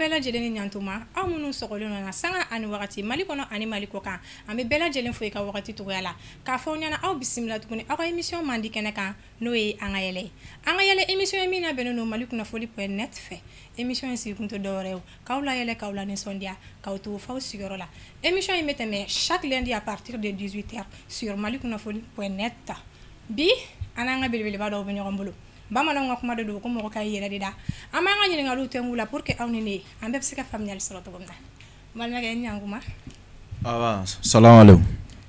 bɛɛ lajɛlen ni ɲantuma aw minnu sɔgɔlen na sanga ani wagati Mali kɔnɔ ani Mali kɔ kan an bɛ bɛɛ lajɛlen fo i ka wagati togoya la k'a fɔ ɲɛna aw bisimila tuguni aw ka émission mandi kɛnɛ kan n'o ye an ka yɛlɛ an ka yɛlɛ émission ye min labɛnnen don Mali kunnafoni.net fɛ émission in sigi kun tɛ dɔwɛrɛ ye k'aw la yɛlɛ k'aw la nisɔndiya k'aw to faw sigiyɔrɔ la émission in bɛ tɛmɛ chaque lundi à partir de 18h sur Mali kunnafoni.net bi an an ka belebeleba dɔw bɛ ɲɔgɔn bolo bamananw ka kuma de don ko mɔgɔ ka yɛrɛ de da an b'an ka ɲininkaliw tɛngu la pour que aw ni ne an bɛɛ bɛ se ka faamuyali sɔrɔ cogo min na balimakɛ ɲankuma salamu alaikum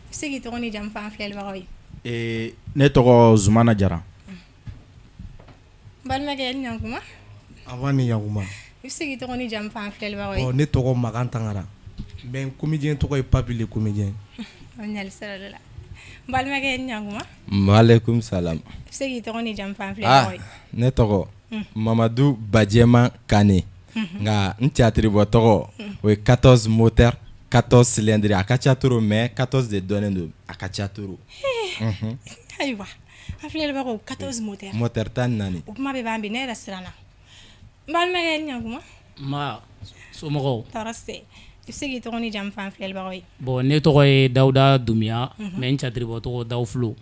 se k'i tɔgɔ ni jamu fɔ an filɛlibagaw ye ne tɔgɔ Zumana Jara balimakɛ ɲankuma avant ni ɲankuma i bɛ se k'i tɔgɔ ni jamu fɔ an filɛlibagaw ye ne tɔgɔ Makan Tangara mais comédien tɔgɔ ye Papi le comédien o ɲali sira dɔ la balimakɛ ɲankuma maaleykum salam i bɛ se k'i tɔgɔ ni jamu fɔ an filɛlibagaw ye ne tɔgɔ Mamadu Bajɛma Kane nka n teatribɔ tɔgɔ o ye 14 moteur 14 cylindres a ka ca trop mais 14 de dɔnnen don a ka ca trop ayiwa an filɛlibagaw 14 moteur moteur 14 o kuma bɛ b'an bi ne yɛrɛ siranna balimakɛ ɲankuma ma somɔgɔw tɔɔrɔ tɛ i bɛ se k'i tɔgɔ ni jamu fɔ an filɛlibagaw ye bon ne tɔgɔ ye Dawuda Dumiya mais n catiribɔ tɔgɔ Dawufulo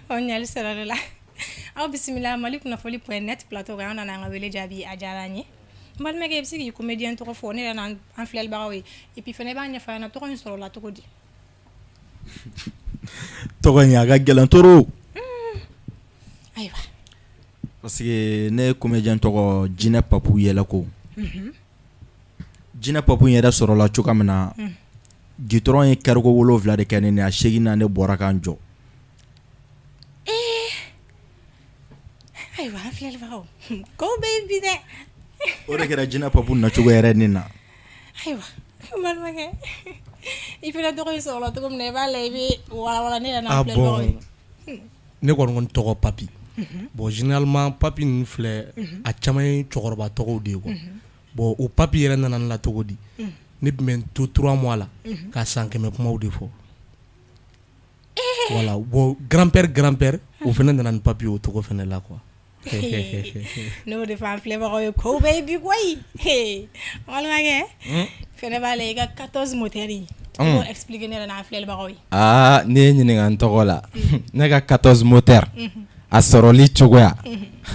o ɲali sira dɔ la aw bisimila Mali kunnafoni.net plateau kan an nana an ka wele jaabi a diyara an ye balimakɛ i bɛ se k'i comédien tɔgɔ fɔ ne yɛrɛ n'an filɛlibagaw ye et puis fana i b'a ɲɛfɔ an ɲɛna tɔgɔ in sɔrɔla cogo di tɔgɔ in a ka gɛlɛn trop ayiwa parce que ne ye comédien tɔgɔ Jinɛ Papu Yɛlɛko Jinɛ Papu yɛrɛ sɔrɔla cogo min na gitɔrɔn ye kɛriko 7 de kɛ ne ni a 8 na ne bɔra k'an jɔ ayiwa an filɛlibagaw ko bɛ yen bi dɛ o de kɛra Jinɛ Papu nacogo yɛrɛ ne na ayiwa balimakɛ i fana tɔgɔ in sɔrɔla cogo min na i b'a la i bɛ walawala ne yɛrɛ n'an filɛlibagaw ye ne kɔni tɔgɔ Papi bon généralement Papi ninnu filɛ a caman ye cɛkɔrɔba tɔgɔw de ye quoi bon o Papi yɛrɛ nana ne la cogo di ne tun bɛ n to 3 mois la ka san 100 kumaw de fɔ voilà bon grand-père o fana nana ni Papi o tɔgɔ fana la quoi n'o de fɔ an filɛbagaw ye ko bɛ yen bi koyi balimakɛ fɛnɛ b'a la i ka 14 moteur in i b'o expliquer ne yɛrɛ n'an filɛlibagaw ye ne ye ɲininka n tɔgɔ la ne ka 14 moteur a sɔrɔli cogoya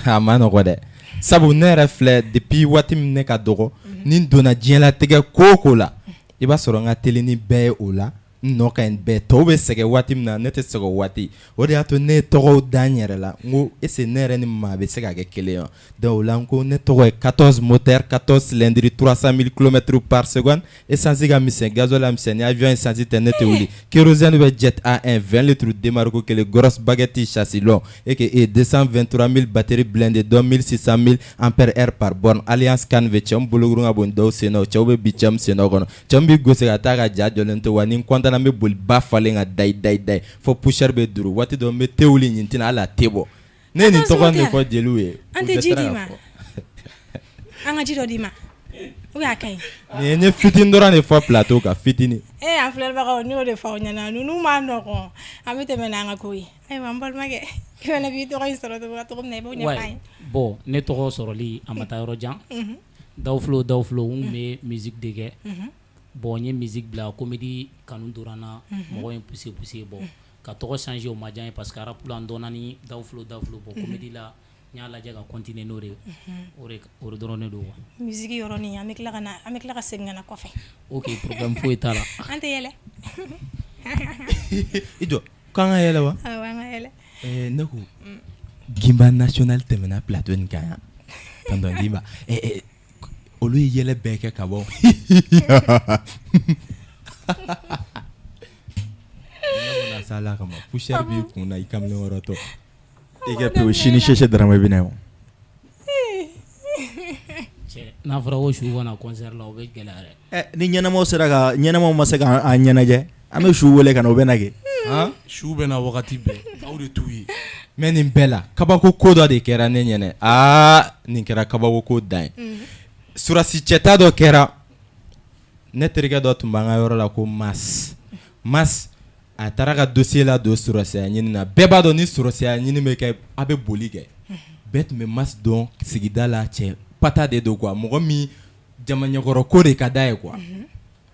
a ma nɔgɔ dɛ sabu ne yɛrɛ filɛ depuis waati min ne ka dɔgɔ ni n donna diɲɛlatigɛ ko o ko la i b'a sɔrɔ n ka teli ni bɛɛ ye o la n nɔ ka ɲi bɛɛ tɔw bɛ sɛgɛn waati min na ne tɛ sɛgɛn o waati o de y'a to ne ye tɔgɔw da n yɛrɛ la n ko est-ce que ne yɛrɛ ni maa bɛ se ka kɛ kelen ye wa donc o la n ko ne tɔgɔ ye 14 moteur 14 cylindres 300 000 km par seconde essence ka misɛn gasoil ka misɛn ni avion essence tɛ ne tɛ wuli kérosène bɛ jet A1 20 litres démarco kelen grosse baguette châssis long et que 223 000 batterie blindée dont 1600 000 ampères par borne alliance can bɛ cɛw bolokuru ka bon dɔw sen na cɛw bɛ bi cɛw sen kɔnɔ cɛw bɛ gosi ka taa ka ja jɔlen to wa ni n content n bɛ boli ba falen ka da fo poussière bɛ duru waati dɔ n bɛ thé wuli nin tɛna hali a tɛ bɔ ne ye nin tɔgɔ de fɔ jeliw ye an tɛ ji d'i ma an ka ji dɔ d'i ma ou bien a ka ɲi nin ye n ye fitini dɔrɔn de fɔ plateau kan fitini an filɛlibagaw n y'o de fɔ aw ɲɛna ninnu ma nɔgɔn an bɛ tɛmɛ n'an ka ko ye ayiwa n balimakɛ i fana b'i tɔgɔ in sɔrɔ cogo min na i b'o ɲɛfɔ an ye bon ne tɔgɔ sɔrɔli a ma taa yɔrɔ jan Dawufulo n kun bɛ musique de kɛ bon n ye musique bila comédie kanu donna n na mɔgɔw ye poussé bon ka tɔgɔ changer o ma diya n ye parce que rap la n dɔnna ni Dawufulo bon comédie la n y'a lajɛ ka continuer n'o de ye o de dɔrɔn ne don quoi musique yɔrɔnin an bɛ tila ka segin ka na kɔfɛ ok problème foyi t'a la an tɛ yɛlɛ i jɔ k'an ka yɛlɛ wa awɔ an ka yɛlɛ ne ko Gimba national tɛmɛna plateau nin kan yan tonton Gimba olu ye yɛlɛ bɛɛ kɛ ka bɔ ne sala kama poussière b'i kun na i kamalen wɛrɛ tɔ i kɛ pe o sini sɛsɛ Darama bɛ na o n'a fɔra ko su kana concert la o bɛ gɛlɛya dɛ ni ɲɛnamaw ma se k'an ɲɛnajɛ an bɛ su wele ka na o bɛ na kɛ su bɛ na wagati bɛɛ aw de t'u ye mais nin bɛɛ la kabako ko dɔ de kɛra ne ɲɛnɛ nin kɛra kabako ko dan ye surasi cɛta dɔ kɛra ne terikɛ dɔ tun b'an ka yɔrɔ la ko Mas a taara ka dossier la don surasiya ɲini na bɛɛ b'a dɔn ni surasiya ɲini bɛ kɛ a bɛ boli kɛ bɛɛ tun bɛ Mas dɔn sigida la cɛ pata de don quoi mɔgɔ min jama ɲɛkɔrɔ ko de ka d'a ye quoi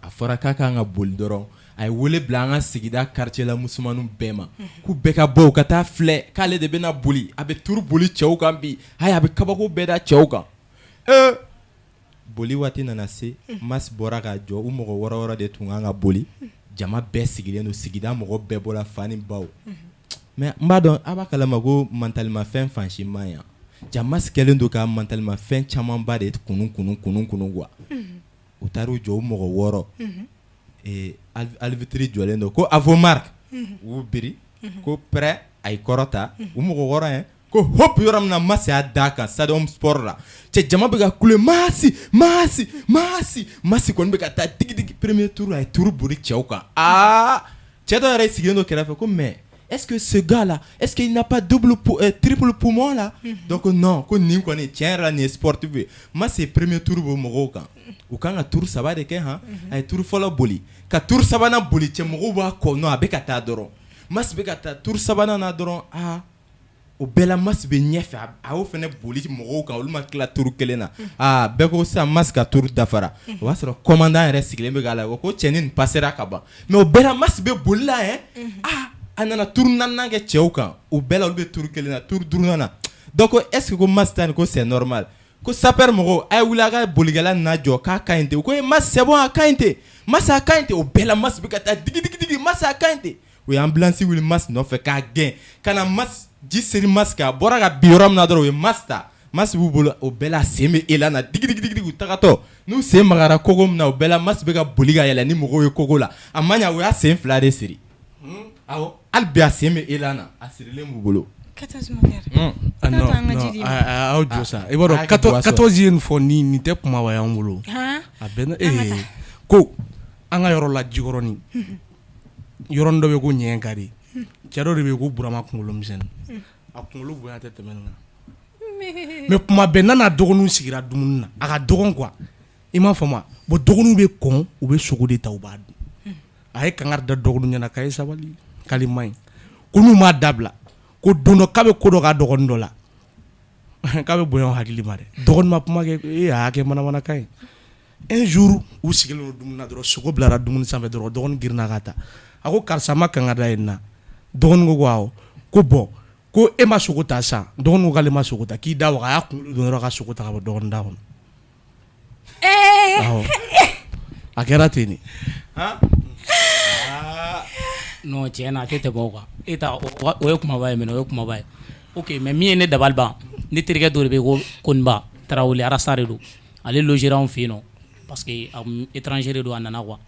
a fɔra k'a kan ka boli dɔrɔn a ye wele bila an ka sigida quartier la musomanninw bɛɛ ma k'u bɛɛ ka bɔ u ka taa filɛ k'ale de bɛna boli a bɛ turu boli cɛw kan bi ayi a bɛ kabako bɛɛ da cɛw kan boli waati nana se Mas bɔra ka jɔ u mɔgɔ wɔɔrɔ wɔɔrɔ de tun kan ka boli jama bɛɛ sigilen don sigida mɔgɔ bɛɛ bɔra fa ni baw mais n b'a dɔn a b'a kalama ko mentalimafɛn fansi man yan jama kɛlen don ka mentalimafɛn camanba de kunun quoi u taara u jɔ u mɔgɔ wɔɔrɔ alvitiri jɔlen don ko avomark u y'u biri ko prêt a y'i kɔrɔta u mɔgɔ wɔɔrɔ ye ko hop yɔrɔ min na Mas y'a da kan stadium sport la cɛ jama bɛ ka kule Masi kɔni bɛ ka taa digidigi premier tour a ye tour boli cɛw kan cɛ dɔ yɛrɛ sigilen don kɛrɛfɛ ko mais est-ce que ce gars là est-ce qu'il n'a pas triple poumon là donc non ko nin kɔni tiɲɛ yɛrɛ la nin ye sportif ye Mas ye premier tour bɔ mɔgɔw kan u kan ka tour 3 de kɛ a ye tour fɔlɔ boli ka tour 3nan boli cɛ mɔgɔw b'a kɔ non a bɛ ka taa dɔrɔn Mas bɛ ka taa tour 3nan na dɔrɔn o bɛɛ la Mas bɛ ɲɛfɛ a y'o fɛnɛ boli mɔgɔw kan olu ma tila tour kelen na bɛɛ ko sisan Mas ka tour dafara o b'a sɔrɔ commandant yɛrɛ sigilen bɛ k'a la ko cɛ nin passera ka ban mais o bɛɛ la Mas bɛ boli la a nana tour 4nan kɛ cɛw kan o bɛɛ la olu bɛ tour kelen na tour 5nan na donc est-ce que ko Mas ta nin ko c'est normal ko sapeur mɔgɔw a ye wuli a ka bolikɛla na jɔ k'a ka ɲi ten ko Mas c'est bon a ka ɲi ten Mas a ka ɲi ten o bɛɛ la Mas bɛ ka taa digi Mas a ka ɲi ten o ye ambulance wuli Mas nɔfɛ k'a gɛn ka na Mas ji seri Mas kan a bɔra ka bin yɔrɔ min na dɔrɔn o ye Mas ta Mas b'u bolo o bɛɛ la sen bɛ elan na digi u tagatɔ n'u sen magara kogo min na o bɛɛ la Mas bɛ ka boli ka yɛlɛ ni mɔgɔw ye kogo la a ma ɲa o y'a sen 2 de siri awɔ hali bi a sen bɛ elan na a sirilen b'u bolo. aw jɔ sa i b'a dɔn 14 ye nin fɔ nin tɛ kumaba y'an bolo a bɛɛ ko an ka yɔrɔ la Jikɔrɔni yɔrɔnin dɔ bɛ ko Ɲɛnkari cɛ dɔ de bɛ ko Burama kunkolo misɛnnin a kunkolo bonya tɛ tɛmɛ nin kan mais kuma bɛɛ n'a dɔgɔninw sigira dumuni na a ka dɔgɔn quoi i m'a faamu bon dɔgɔninw bɛ kɔn u bɛ sogo de ta u b'a dun a ye kangari da dɔgɔninw ɲɛna k'a ye sabali k'ale man ɲi ko n'u m'a dabila ko don dɔ k'a bɛ ko dɔ k'a dɔgɔnin dɔ la k'a bɛ bonya o hakili ma dɛ dɔgɔnin ma kuma kɛ a y'a kɛ manamanakan ye un jour u sigilen don dumuni na dɔrɔn sogo bilara dumuni sanfɛ dɔrɔn dɔgɔnin girinna ka taa a ko karisa ma kangari da yen na dɔgɔnin ko awɔ ko bon ko e ma sogo ta san dɔgɔnin ko k'ale ma sogo ta k'i da waga a y'a kunkolo don dɔrɔn ka sogo ta ka bɔ dɔgɔnin da kɔnɔ a kɛra ten de non tiɲɛ na a tɛ tɛmɛ o kan e ta o ye kumaba ye o ye kumaba ye ok mais min ye ne dabali ban ne terikɛ dɔ de bɛ ko Koniba Tarawele Arasa de don ale logera anw fɛ yen nɔ parce que étranger de don a nana quoi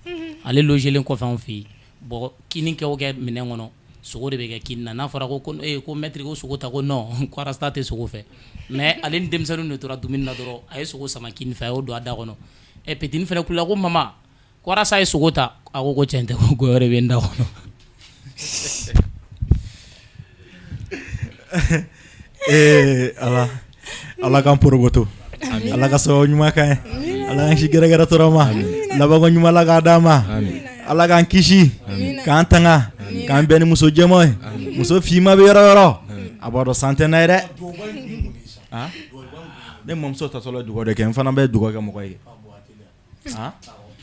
ale logelen kɔfɛ anw fɛ yen bon kini kɛ o kɛ minɛn kɔnɔ sogo de bɛ kɛ kini na n'a fɔra ko ko maître ko sogo ta ko non ko Arasta tɛ sogo fɛ mais ale ni denmisɛnninw de tora dumuni na dɔrɔn a ye sogo sama kini fɛ a y'o don a da kɔnɔ petini fɛnɛ kulela ko mama ko Arasa ye sogo ta a ko tiɲɛ tɛ ko wɛrɛ bɛ n da kɔnɔ ala k'an porogoto ala ka sababu ɲuman kan ye ala k'an si gɛrɛgɛrɛ tɔɔrɔ ma labanko ɲuman ala k'a d'an ma ala k'an kisi k'an tanga k'an bɛn ni muso jɛma ye muso finma bɛ yɔrɔ yɔrɔ a b'a dɔn san tɛ n'a ye dɛ ne mamuso tatɔla dugawu de kɛ n fana bɛ dugawu kɛ mɔgɔ ye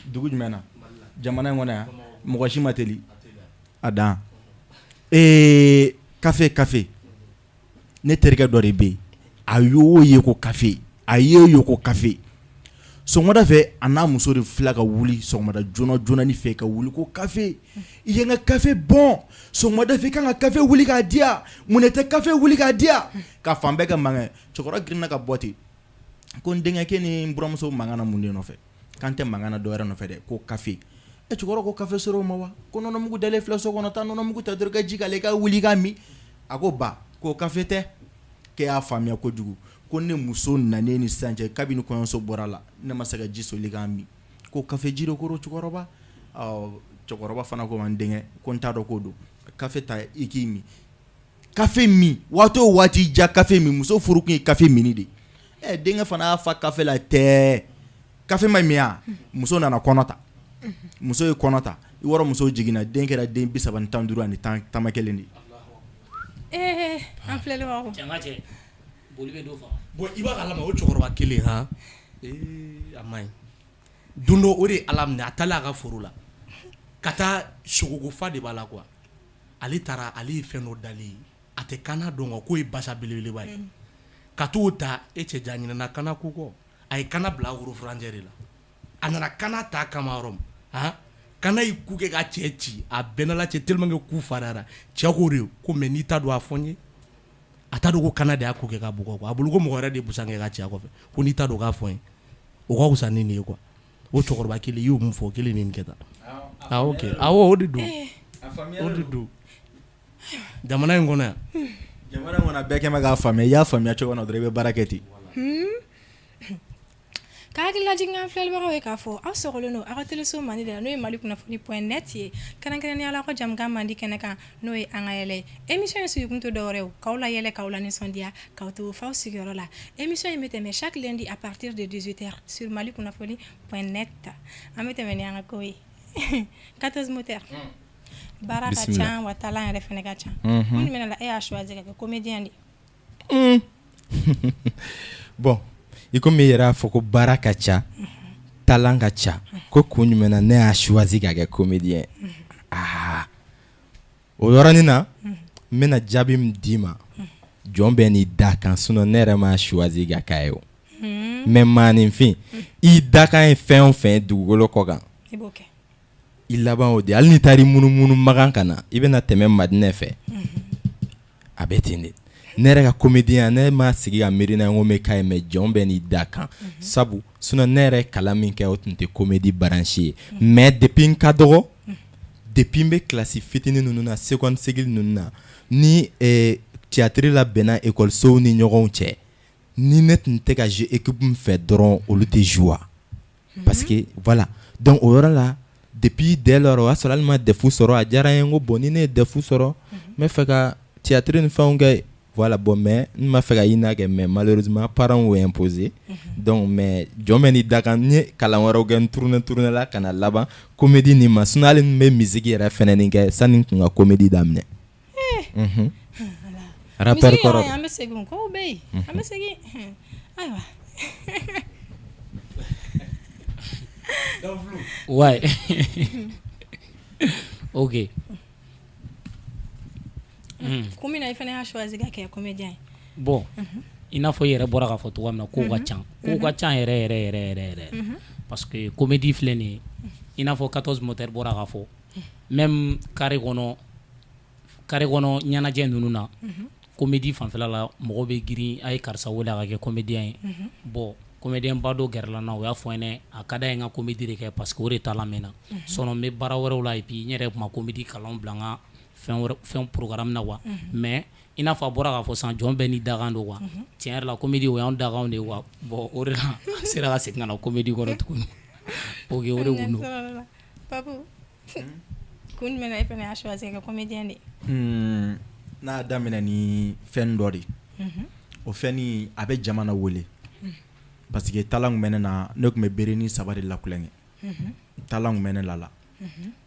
dugu jumɛn na jamana in kɔnɔ yan mɔgɔ si ma teli a dan kafe ne terikɛ dɔ de bɛ yen a y'o ye ko kafe a ye ko kafe sɔgɔmada fɛ a n'a muso de fila ka wuli sɔgɔmada joona ni fɛ ka wuli ko kafe i ye n ka kafe bɔn sɔgɔmada fɛ i kan ka kafe wuli k'a di yan mun tɛ kafe wuli k'a di yan ka fan bɛɛ ka mankan cɛkɔrɔba girinna ka bɔ ten ko n denkɛ kɛ ni n buramuso mankan na mun de nɔfɛ k'an tɛ mankan na dɔwɛrɛ nɔfɛ dɛ ko kafe cɛkɔrɔba ko kafe sɔrɔ o ma wa ko nɔnɔmugu dalen filɛ so kɔnɔ taa nɔnɔmugu ta dɔrɔn ka ji k'ale ka wuli ka min a ko ba ko kafe tɛ k'e y'a faamuya kojugu ko ne muso nanen ni sisan cɛ kabini kɔɲɔso bɔra la ne ma se ka ji soli k'a min ko kafe ji de koro cɛkɔrɔba cɛkɔrɔba fana ko n denkɛ ko n t'a dɔn k'o don kafe ta i k'i min kafe min waati o waati ja kafe min muso furu kun ye kafe minni de denkɛ fana y'a fa kafe la tɛ kafe ma min ya muso nana kɔnɔ ta muso ye kɔnɔ ta i wɔrɔ muso jiginna den kɛra den 35 ani taama kelen de an filɛli b'a ko cɛ boli bɛ dɔ faga bon i b'a kalama o cɛkɔrɔba kelen a man ɲi don dɔ o de ye ala minɛ a taalen a ka foro la ka taa sogogofa de b'a la quoi ale taara ale ye fɛn dɔ dalen ye a tɛ kana dɔn k'o ye basa belebeleba ye ka t'o ta e cɛ ja ɲinɛna kana ko kɔ a ye kana bila worofuranjɛ de la a nana kana ta kama yɔrɔ min kana y'i ku kɛ ka cɛ ci a bɛnna la cɛ tellement que ku fariyara cɛ ko de ko mais n'i ta don a fɔ n ye a t'a dɔn ko kana de y'a ku kɛ ka bugɔ quoi a bolo ko mɔgɔ wɛrɛ de ye busan kɛ ka ci a kɔfɛ ko n'i ta don k'a fɔ n ye o ka wusa ni nin ye quoi o cɛkɔrɔba kelen i y'o mun fɔ o kelen nin kɛ tan ok awɔ o de don o de don jamana in kɔnɔ yan jamana in kɔnɔ bɛɛ kɛ mɛ k'a faamuya i y'a faamuya cogo min na dɔrɔn i bɛ baara kɛ ten ka hakililajigin an filɛlibagaw ye k'a fɔ aw sɔgɔlen don aw ka teleso mandi de la n'o ye mali kunnafoni.net ye kɛrɛnkɛrɛnnenya la aw ka jamukan mandi kɛnɛ kan n'o ye an ka yɛlɛ émission ye sigikun to dɔwɛrɛ o k'aw la yɛlɛ k'aw la nisɔndiya k'aw to faw sigiyɔrɔ la émission in bɛ tɛmɛ chaque lundi à partir de 18h sur mali kunnafoni.net an bɛ tɛmɛ ni an ka ko ye 14 moteur baara ka ca wa talan yɛrɛ fɛnɛ ka ca mun jumɛn la e y'a choisi ka kɛ comédien de bon i komi i yɛrɛ y'a fɔ ko baara ka ca talan ka ca ko kun jumɛn na ne y'a choisi ka kɛ comédien o yɔrɔnin na n bɛna jaabi min d'i ma jɔn bɛ n'i da kan sinon ne yɛrɛ m'a choisi ka k'a ye o mais maaninfin i da kan ye fɛn o fɛn ye dugukolo kɔ kan i b'o kɛ i laban o de hali n'i taara i munumunu magan ka na i bɛna tɛmɛ madinɛ fɛ a bɛ ten de ne yɛrɛ ka comédien ne ma sigi ka miiri na ko n bɛ k'a ye mais jɔn bɛ n'i da kan sabu sinon ne yɛrɛ kalan min kɛ o tun tɛ comédie branche ye mais depuis n ka dɔgɔ depuis n bɛ kilasi fitinin ninnu na seconde cycle ninnu na ni théâtre la bɛnna écolesow ni ɲɔgɔnw cɛ ni ne tun tɛ ka jouer équipe min fɛ dɔrɔn olu tɛ jouer parce que voilà donc o yɔrɔ la depuis dès lors o y'a sɔrɔ hali ma defu sɔrɔ a diyara n ye ko bon ni ne ye defu sɔrɔ n bɛ fɛ ka théâtre ni fɛnw kɛ voilà bon mais n ma fɛ ka ina kɛ mais malheureusement parents y'o imposer donc mais jɔn bɛ n'i da kan n ye kalan wɛrɛw kɛ n tourner la ka na laban comédie nin ma sinon hali n bɛ musique yɛrɛ fɛnɛ nin kɛ sani n tun ka comédie daminɛ rappeur kɔrɔ an bɛ segin kow bɛ yen an bɛ segin ayiwa ouais ok kun min na i fana y'a choisi ka kɛ comédien ye bon i n'a fɔ i yɛrɛ bɔra k'a fɔ cogoya min na kow ka can kow ka can yɛrɛ yɛrɛ yɛrɛ yɛrɛ parce que comédie filɛ nin ye i n'a fɔ 14 moteur bɔra k'a fɔ même carré kɔnɔ ɲɛnajɛ ninnu na comédie fanfɛla la mɔgɔ bɛ girin a ye karisa wele a ka kɛ comédien ye bon comédien ba dɔ gɛrɛla n na o y'a fɔ n ye a ka d'a ye n ka comédie de kɛ parce que o de taalan mɛn na sinon n bɛ baara wɛrɛw la et puis n yɛrɛ tun ma comédie kalanw bila n ka fɛn programme na wa mais i n'a fɔ a bɔra k'a fɔ san jɔn bɛɛ n'i dakan don wa tiɲɛ yɛrɛ la comédie o y'anw dakanw de wa bon o de la an sera ka segin ka na comédie kɔnɔ tuguni ok o de kun don Papu kun jumɛn na i fana y'a choisi ka kɛ comédien de n'a daminɛ ni fɛn dɔ de o fɛn ni a bɛ jamana wele parce que talan tun bɛ ne na ne tun bɛ bere ni saba de la kulonkɛ talan tun bɛ ne la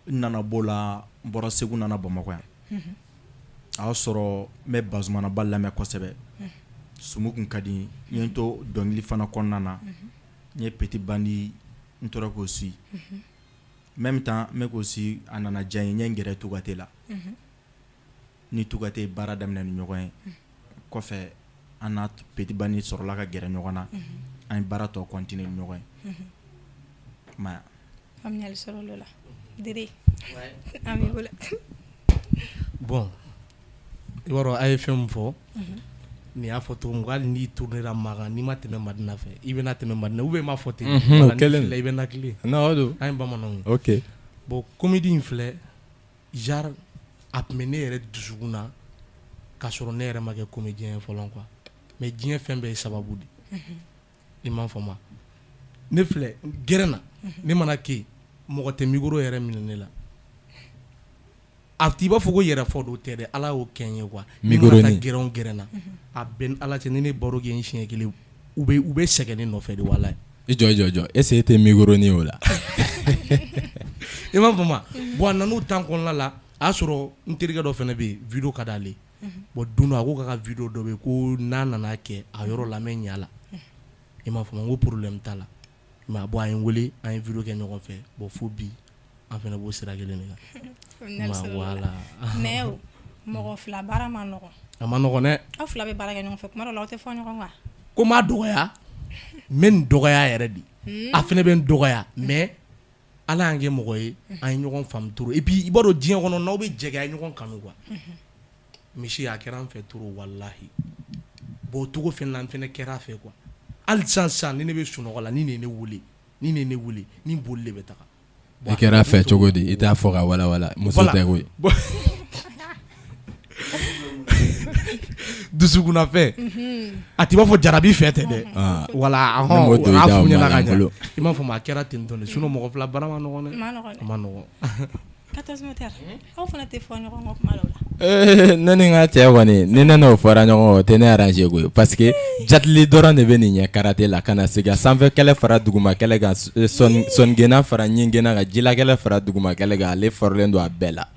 n nana b'o la n bɔra Segu nana Bamakɔ yan a y'a sɔrɔ n bɛ Bazumanaba lamɛn kosɛbɛ sumu kun ka di n ye n to dɔnkili fana kɔnɔna na n ye Petit Bandi n tora k'o si même temps n bɛ k'o si a nana diya n ye n gɛrɛ Tugate la ni Tugate baara daminɛ ni ɲɔgɔn ye kɔfɛ an n'a Petit Bandi sɔrɔla ka gɛrɛ ɲɔgɔn na an ye baara tɔ continuer ni ɲɔgɔn ye ma faamuyali sɔrɔ o la Dere an b'i bolo bon i b'a dɔn a ye fɛn min fɔ nin y'a fɔ cogo min hali n'i tournera Makan n'i ma tɛmɛ Madina fɛ i bɛna tɛmɛ Madina ou bien i m'a fɔ ten o kɛlen i bɛ nakili non o don an ye bamananw ye ok bon comédie in filɛ genre a tun bɛ ne yɛrɛ dusukun na k'a sɔrɔ ne yɛrɛ ma kɛ comédien ye fɔlɔ quoi mais diɲɛ fɛn bɛɛ ye sababu de i m'a faamu ne filɛ gɛrɛn na ne mana kɛ yen mɔgɔ tɛ micro yɛrɛ minɛ ne la a t'i b'a fɔ ko yɛrɛ fɔ do tɛ dɛ ala y'o kɛ n ye quoi micro ni mana taa gɛrɛn na a bɛn ala cɛ ni ne baro kɛ n siɲɛ kelen u bɛ sɛgɛn ne nɔfɛ de walayi i jɔ est-ce que e tɛ micro ni o la i m'a faamu bon a nan'o temps kɔnɔna la a y'a sɔrɔ n terikɛ dɔ fana bɛ yen video ka d'ale bon don dɔ a ko k'a ka video dɔ bɛ yen ko n'a nana kɛ a yɔrɔ lamɛn ɲɛ la i m'a faamu n ko problème t'a la mais bon an wele an vidéo kɛ ɲɔgɔn fɛ bon fo bi an fɛnɛ b'o sira kelen de kan voilà mais mɔgɔ fila baara ma nɔgɔ a ma nɔgɔ dɛ aw fila bɛ baara kɛ ɲɔgɔn fɛ kuma dɔ la aw tɛ fɔ ɲɔgɔn kan ko m'a dɔgɔya n bɛ nin dɔgɔya yɛrɛ de a fɛnɛ bɛ n dɔgɔya mais ala y'an kɛ mɔgɔ ye an ye ɲɔgɔn faamu trop et puis i b'a dɔn diɲɛ kɔnɔ n'aw bɛ jɛgɛ a ye ɲɔgɔn kanu quoi misi a kɛra an fɛ trop walahi bon o cogo fɛnɛ la n fɛnɛ kɛra a fɛ quoi hali sisan ni ne bɛ sunɔgɔ la ni ne ne wele ni boli de bɛ taga i kɛra a fɛ cogo di i t'a fɔ ka wala muso tɛ koyi dusukuna fɛ a ti b'a fɔ jarabi fɛ tɛ dɛ wala a f'u ɲɛna ka ɲɛ i m'a fɔ a kɛra ten tɔ de sinon mɔgɔ fila baara ma nɔgɔn dɛ a ma nɔgɔn 14 moteur aw fana tɛ fɔ ɲɔgɔn kɔ kuma dɔw la ne ni n ka cɛ kɔni ni ne n'o fɔra ɲɔgɔn kɔ o tɛ ne arrange koyi parce que jatili dɔrɔn de bɛ nin ɲɛ karate la ka na se ka sanfɛ kɛlɛ fara duguma kɛlɛ kan sɔnigena fara ɲingena kan jila kɛlɛ fara duguma kɛlɛ kan ale fɔrilen don a bɛɛ la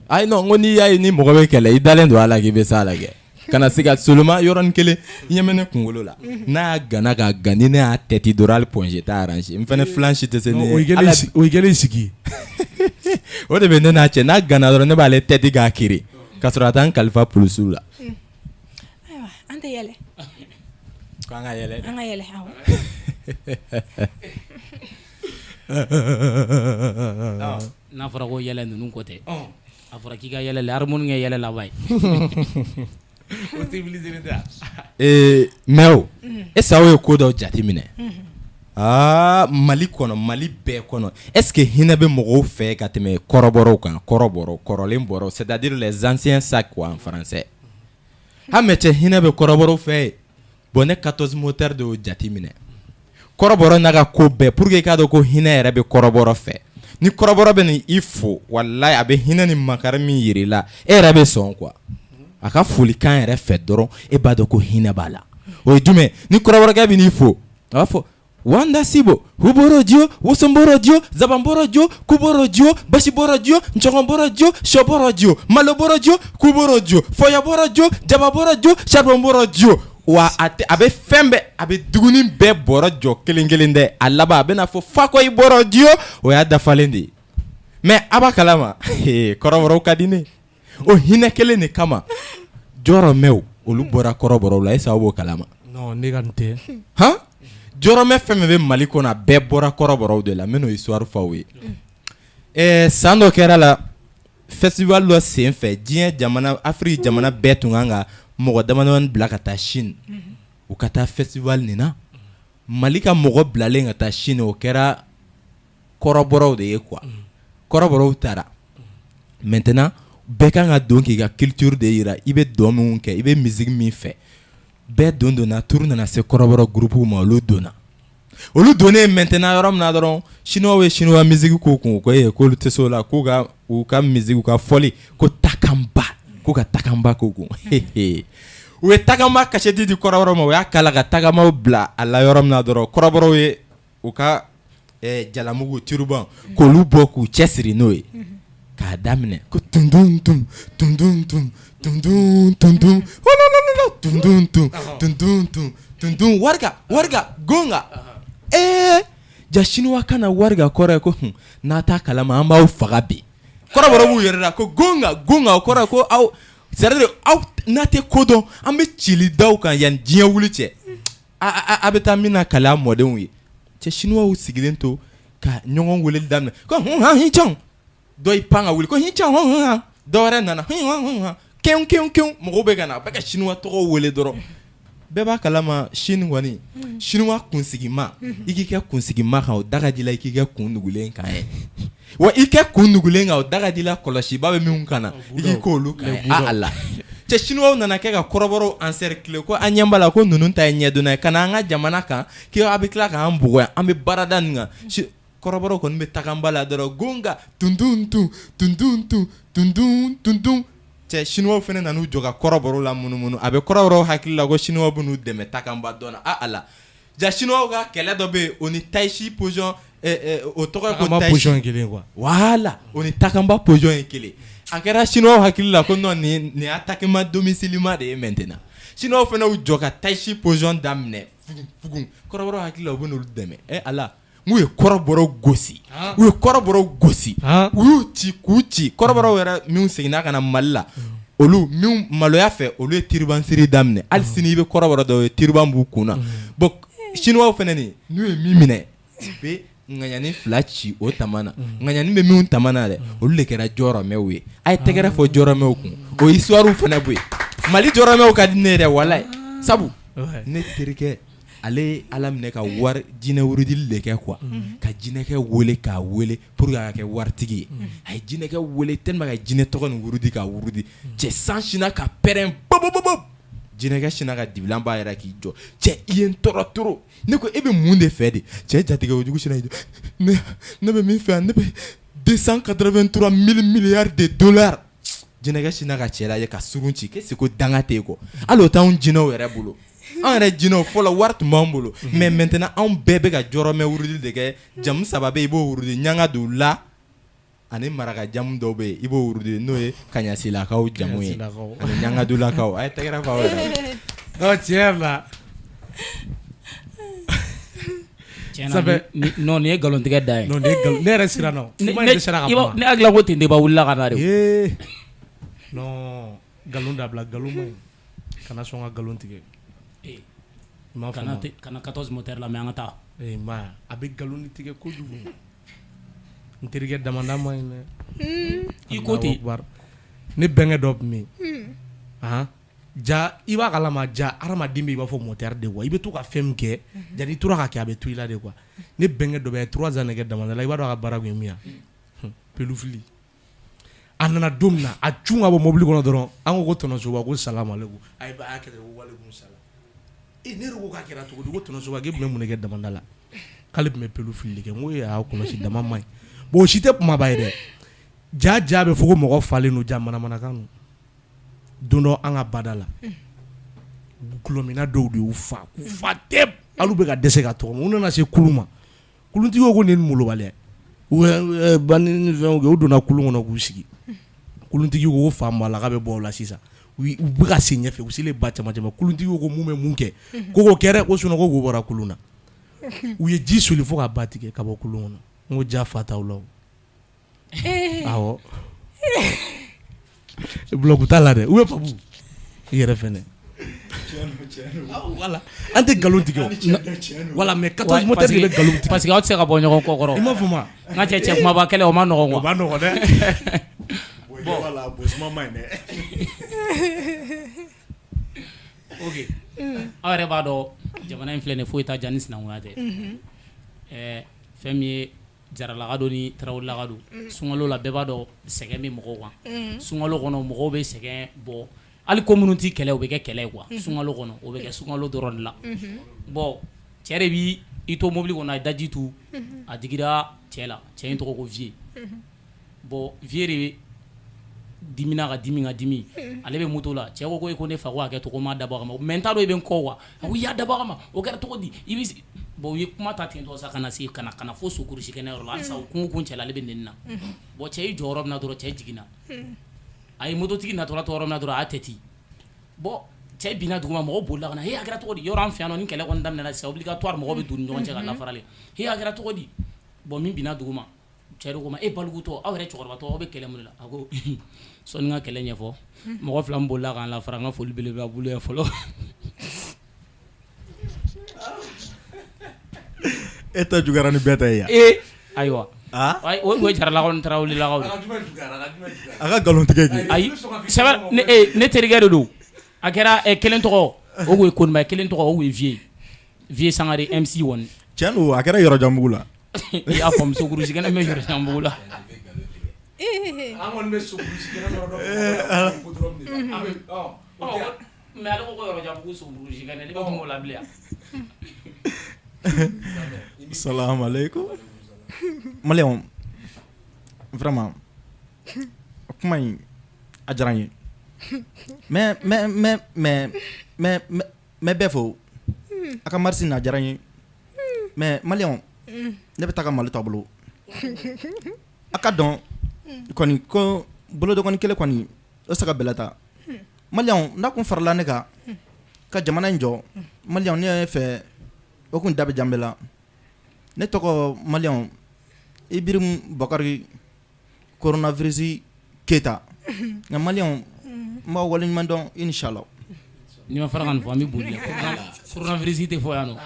ayi non ko n'i y'a ye ni mɔgɔ bɛ kɛlɛ i dalen don a la k'i bɛ s'a la kɛ kana se ka seulement yɔrɔnin kelen i ɲɛ bɛ ne kunkolo la n'a gana ka gan ni ne y'a tɛti dɔrɔn hali pɔnze t'a arrange n fɛnɛ filan si tɛ se ne o ye kɛlen sigi o de bɛ ne n'a cɛ n'a gana dɔrɔn ne b'ale tɛti k'a kiri ka sɔrɔ a t'an kalifa polisiw la ayiwa an tɛ yɛlɛ ko an ka yɛlɛ an ka yɛlɛ awɔ n'a fɔra ko yɛlɛ ninnu ko tɛ a fɔra k'i ka yɛlɛ la harmoni kɛ yɛlɛ laban ye mais o est-ce que aw ye ko dɔw jateminɛ Mali kɔnɔ Mali bɛɛ kɔnɔ est-ce que hinɛ bɛ mɔgɔw fɛ ka tɛmɛ kɔrɔbɔrɔw kan kɔrɔlen bɔrɔ c'est-à-dire les anciens sacs quoi en français mais cɛ hinɛ bɛ kɔrɔbɔrɔw fɛ bon ne 14 moteur de y'o jateminɛ kɔrɔbɔrɔ n'a ka ko bɛɛ pour que i k'a dɔn ko hinɛ yɛrɛ bɛ kɔrɔbɔrɔ fɛ ni kɔrɔbɔrɔ bɛ nin i fo wallahi a bɛ hinɛ ni makari min yiri la e yɛrɛ bɛ sɔn quoi a ka folikan yɛrɛ fɛ dɔrɔn e b'a dɔn ko hinɛ b'a la o ye jumɛn ni kɔrɔbɔrɔkɛ bɛ n'i fo a b'a fɔ wanda sibo huboro dio wosomboro dio zabamboro dio kuboro dio basiboro dio nchongomboro dio shoboro dio maloboro dio kuboro dio foyaboro dio jababoro dio charbonboro dio wa a bɛ fɛn bɛɛ a bɛ duguni bɛɛ bɔrɔ jɔ kelen kelen dɛ a laban a bɛ na fɔ fako i bɔrɔ dio o y'a dafalen de ye mais a b'a kalama kɔrɔbɔrɔw ka di ne o hinɛ kelen de kama jɔrɔmɛw olu bɔra kɔrɔbɔrɔw la est-ce que aw b'o kalama non ne ka nin tɛ jɔrɔmɛ fɛn min bɛ Mali kɔnɔ a bɛɛ bɔra kɔrɔbɔrɔw de la n bɛ n'o histoire fɔ aw ye san dɔ kɛra la festival dɔ sen fɛ diɲɛ jamana Afrique jamana bɛɛ tun kan ka mɔgɔ damadamani bila ka taa Chine u ka taa festival nin na Mali ka mɔgɔ bilalen ka taa Chine o kɛra kɔrɔbɔrɔw de ye quoi kɔrɔbɔrɔw taara maintenant bɛɛ kan ka don k'i ka culture de yira i bɛ dɔn min kɛ i bɛ musique min fɛ bɛɛ donna tour nana se kɔrɔbɔrɔ groupe ma olu donnen maintenant yɔrɔ min na dɔrɔn chinois ye chinois musique k'u kun ko k'olu tɛ se o la k'u ka musique u ka fɔli ko takanba k'u ka takanba k'u kun u ye takanba cachette di kɔrɔbɔrɔ ma u y'a kala ka tagamaw bila a la yɔrɔ min na dɔrɔn kɔrɔbɔrɔw ye u ka jalamugu turban k'olu bɔ k'u cɛsiri n'o ye k'a daminɛ ko tundun tum tundun tum tundun tundun tundun tum tundun tum tundun warga gonga ja chinois kana warga kɔrɔ ye ko n'a t'a kalama an b'aw faga bi kɔrɔbɔrɔ b'u yɛrɛ la ko gonga o kɔrɔ ye ko aw c'est-à-dire aw n'a tɛ ko dɔn an bɛ cili daw kan yanni diɲɛ wuli cɛ a bɛ taa min na kale a mɔdenw ye cɛ chinois sigilen to ka ɲɔgɔn weleli daminɛ ko hincɔn dɔ y'i pan ka wuli ko hincɔn dɔ wɛrɛ nana kew mɔgɔw bɛ ka na a bɛ ka chinois tɔgɔ wele dɔrɔn bɛɛ b'a kalama Chine kɔni chinois kunsigima i k'i kɛ kunsigima kan o dagaji la i k'i kɛ kun nugulen kan ye wa i kɛ kun nugulen kan o dagaji la kɔlɔsiba bɛ min kan na i k'i k'olu kan ye a la cɛ chinois nana kɛ ka kɔrɔbɔrɔw encercler ko an ɲɛ b'a la ko ninnu ta ye ɲɛdonna ye ka na an ka jamana kan k'i a bɛ tila k'an bugɔ yan an bɛ baarada nin kan kɔrɔbɔrɔw kɔni bɛ taganba la dɔrɔn gonga tundun cɛ chinois fana nan'u jɔ ka kɔrɔbɔrɔw la munumunu a bɛ kɔrɔbɔrɔw hakili la ko chinois bɛ n'u dɛmɛ taganba dɔn na a la ja chinois ka kɛlɛ dɔ bɛ yen o ni taishi position o tɔgɔ ye ko taishi position kelen quoi voilà o ni taganba position ye kelen a kɛra chinois hakili la ko non nin attaquement domiciliement de ye maintenant chinois fana y'u jɔ ka taishi position daminɛ fugun kɔrɔbɔrɔ hakili la u bɛ n'olu dɛmɛ ala n'u ye kɔrɔbɔrɔ gosi u ye kɔrɔbɔrɔ gosi u y'u ci k'u ci kɔrɔbɔrɔw yɛrɛ minnu seginna ka na Mali la olu minnu maloya fɛ olu ye tiribansiri daminɛ hali sini i bɛ kɔrɔbɔrɔ dɔw ye tiriban b'u kun na bon chinois fɛnɛ nin n'u ye min minɛ u bɛ ŋaɲani 2 ci o tama na ŋaɲani bɛ minnu tama na dɛ olu de kɛra jɔrɔmɛw ye a ye tɛgɛrɛ fɔ jɔrɔmɛw kun o histoire fɛnɛ bɔ yen Mali jɔrɔmɛw ka di ne yɛrɛ walayi sabu ne terikɛ ale ye ala minɛ ka wari jinɛ wurudili de kɛ quoi ka jinɛkɛ wele k'a wele pour que a ka kɛ waritigi ye a ye jinɛkɛ wele tellement ka jinɛ tɔgɔ nin wurudi k'a wurudi cɛ san sina ka pɛrɛn bop jinɛkɛ sina ka dibilan b'a yɛrɛ k'i jɔ cɛ i ye n tɔɔrɔ trop ne ko e bɛ mun de fɛ de cɛ jatigɛ o jugu sina i jɔ ne bɛ min fɛ yan ne bɛ 283 000 milliards de dollars jinɛkɛ sina ka cɛ lajɛ ka surun ci k'e ko danga tɛ yen kɔ hali o t'anw jinɛw yɛrɛ bolo an yɛrɛ jinɛw fɔlɔ wari tun b'an bolo mais maintenant anw bɛɛ bɛ ka jɔrɔmɛ wurudi de kɛ jamu 3 bɛ yen i b'o wurudi ɲanga don la ani maraka jamu dɔw bɛ yen i b'o wurudi n'o ye kaɲasilakaw jamu ye ani ɲangadulakaw a ye tɛgɛrɛ fa aw yɛrɛ non tiɲɛ yɛrɛ la non nin ye nkalontigɛ da ye non ne yɛrɛ siranna ne hakili la ko ten de b'a wulila ka na de non nkalon dabila nkalon man ɲi kana sɔn ka nkalon tigɛ kana 14 moteur la mais an ka taa ma a bɛ nkalon tigɛ kojugu n terikɛ damanda man ɲi dɛ i ko ten ne bɛnkɛ dɔ tun bɛ yen ja i b'a kalama ja hadamaden bɛ i b'a fɔ moteur de quoi i bɛ to ka fɛn min kɛ jadi i tora ka kɛ a bɛ to i la de quoi ne bɛnkɛ dɔ bɛ yen 3 ans nɛgɛ damanda la i b'a dɔn a ka baara tun ye min ye pelufili a nana don min na a cun ka bɔ mobili kɔnɔ dɔrɔn an ko tɔnɔsoba ko salamalekun a y'a kɛ ten ko walekun salam ne yɛrɛ ko k'a kɛra cogo di ko tɔnɔsoba k'e tun bɛ mun de kɛ damanda la k'ale tun bɛ pelufili de kɛ n ko a y'a kɔlɔsi dama man ɲi bon o si tɛ kumaba ye dɛ ja bɛ fɔ ko mɔgɔ falen don ja manamanakan don dɔ an ka bada la gulɔmina dɔw de y'u fa k'u fa tɛ hali bɛ ka dɛsɛ ka tɔgɔ u nana se kulu ma kuluntigi ko nin molobaliya bani ni fɛnw kɛ u donna kulun kɔnɔ k'u sigi kuluntigi ko fa ma la k'a bɛ bɔ o la sisan u bɛ ka se ɲɛfɛ u selen ba caman kuluntigi ko mun bɛ mun kɛ ko kɛ dɛ ko sinon ko wo bɔra kulun na u ye ji soli fo ka ba tigɛ ka bɔ kulun kɔnɔ n ko ja fa t'aw la awɔ bloc t'a la dɛ u bɛ papu i yɛrɛ fɛnɛ voilà an tɛ nkalon tigɛ o voilà mais 14 moteur de bɛ nkalon tigɛ parce que aw tɛ se ka bɔ ɲɔgɔn kɔ kɔrɔ i m'a fɔ ma n ka cɛ kumaba kɛlɛ o ma nɔgɔn quoi o ma nɔgɔn dɛ bon voilà bosuma man ɲi dɛ ok aw yɛrɛ b'a dɔn jamana in filɛ nin ye foyi t'a ja ni sinankunya tɛ fɛn min ye jaralaka don ni tarawelelaka don sunkalo la bɛɛ b'a dɔn sɛgɛn bɛ mɔgɔw kan sunkalo kɔnɔ mɔgɔw bɛ sɛgɛn bɔ hali ko minnu tɛ kɛlɛ o bɛ kɛ kɛlɛ quoi sunkalo kɔnɔ o bɛ kɛ sunkalo dɔrɔn de la bon cɛ de b'i i to mobili kɔnɔ a ye daji tu a digira cɛ la cɛ in tɔgɔ ko vie bon vie de dimina ka dimi ale bɛ moto la cɛ ko ne fa ko a kɛ togo ma dabɔ a kama mais n t'a dɔn i bɛ n kɔ wa a ko i y'a dabɔ a kama o kɛra cogo di i bɛ bon u ye kuma ta ten tɔ sa kana se kana fo sokurusi kɛnɛyɔrɔ la halisa o kun cɛla ale bɛ nɛni na bon cɛ y'i jɔ yɔrɔ min na dɔrɔn cɛ jiginna a ye mototigi natɔla to yɔrɔ min na dɔrɔn a y'a tɛti bon cɛ binna duguma mɔgɔw bolila ka na a kɛra cogo di yɔrɔ an fɛ yan nɔ ni kɛlɛ kɔni daminɛna sisan obligatoire mɔgɔw bɛ don ni ɲɔgɔn cɛ ka lafarali a kɛra cogo di bon min binna duguma cɛ ko ma balugutɔ aw yɛrɛ cɛkɔrɔbatɔ aw bɛ kɛlɛ mun de la a ko sɔni n ka kɛlɛ ɲɛfɔ mɔgɔ 2 min bolila k'an lafara n ka foli belebele bolo ye fɔlɔ e ta jugara ni bɛɛ ta ye yan ayiwa o ye jaralakaw ni tarawelelakaw de a ka nkalon tigɛ kɛ ayi sɛbɛn ne terikɛ de don a kɛra kelen tɔgɔ o kun ye Koniba kelen tɔgɔ o kun ye vie Sangare MC wɔni tiɲɛ don a kɛra Yɔrɔjanbugu la i y'a fɔ muso kurusi kɛnɛ bɛ Yɔrɔjanbugu la an kɔni bɛ sokurusi kɛnɛ dɔrɔn mais ale ko Yɔrɔjanbugu sokurusi kɛnɛ ne bɛ kuma o la bilen Salam alaikum. Maliyɛnw vraiment kuma in a diyara n ye mais bɛɛ fo a ka marisi in a diyara n ye mais maliyɛnw ne bɛ taa ka Mali to a bolo a ka dɔn kɔni ko bolodɔgɔnin kelen kɔni o se ka bɛlɛ ta maliyɛnw n'a kun farala ne kan ka jamana in jɔ maliyɛnw ne fɛ o kun da bɛ janbe la ne tɔgɔ maliyɛnw Ibrahim Bakari coronavirus Keita nka maliyɛnw n b'aw waleɲuman dɔn inshallah ni ma fara ka nin fɔ an bɛ boli coronavirus tɛ fɔ yan nɔ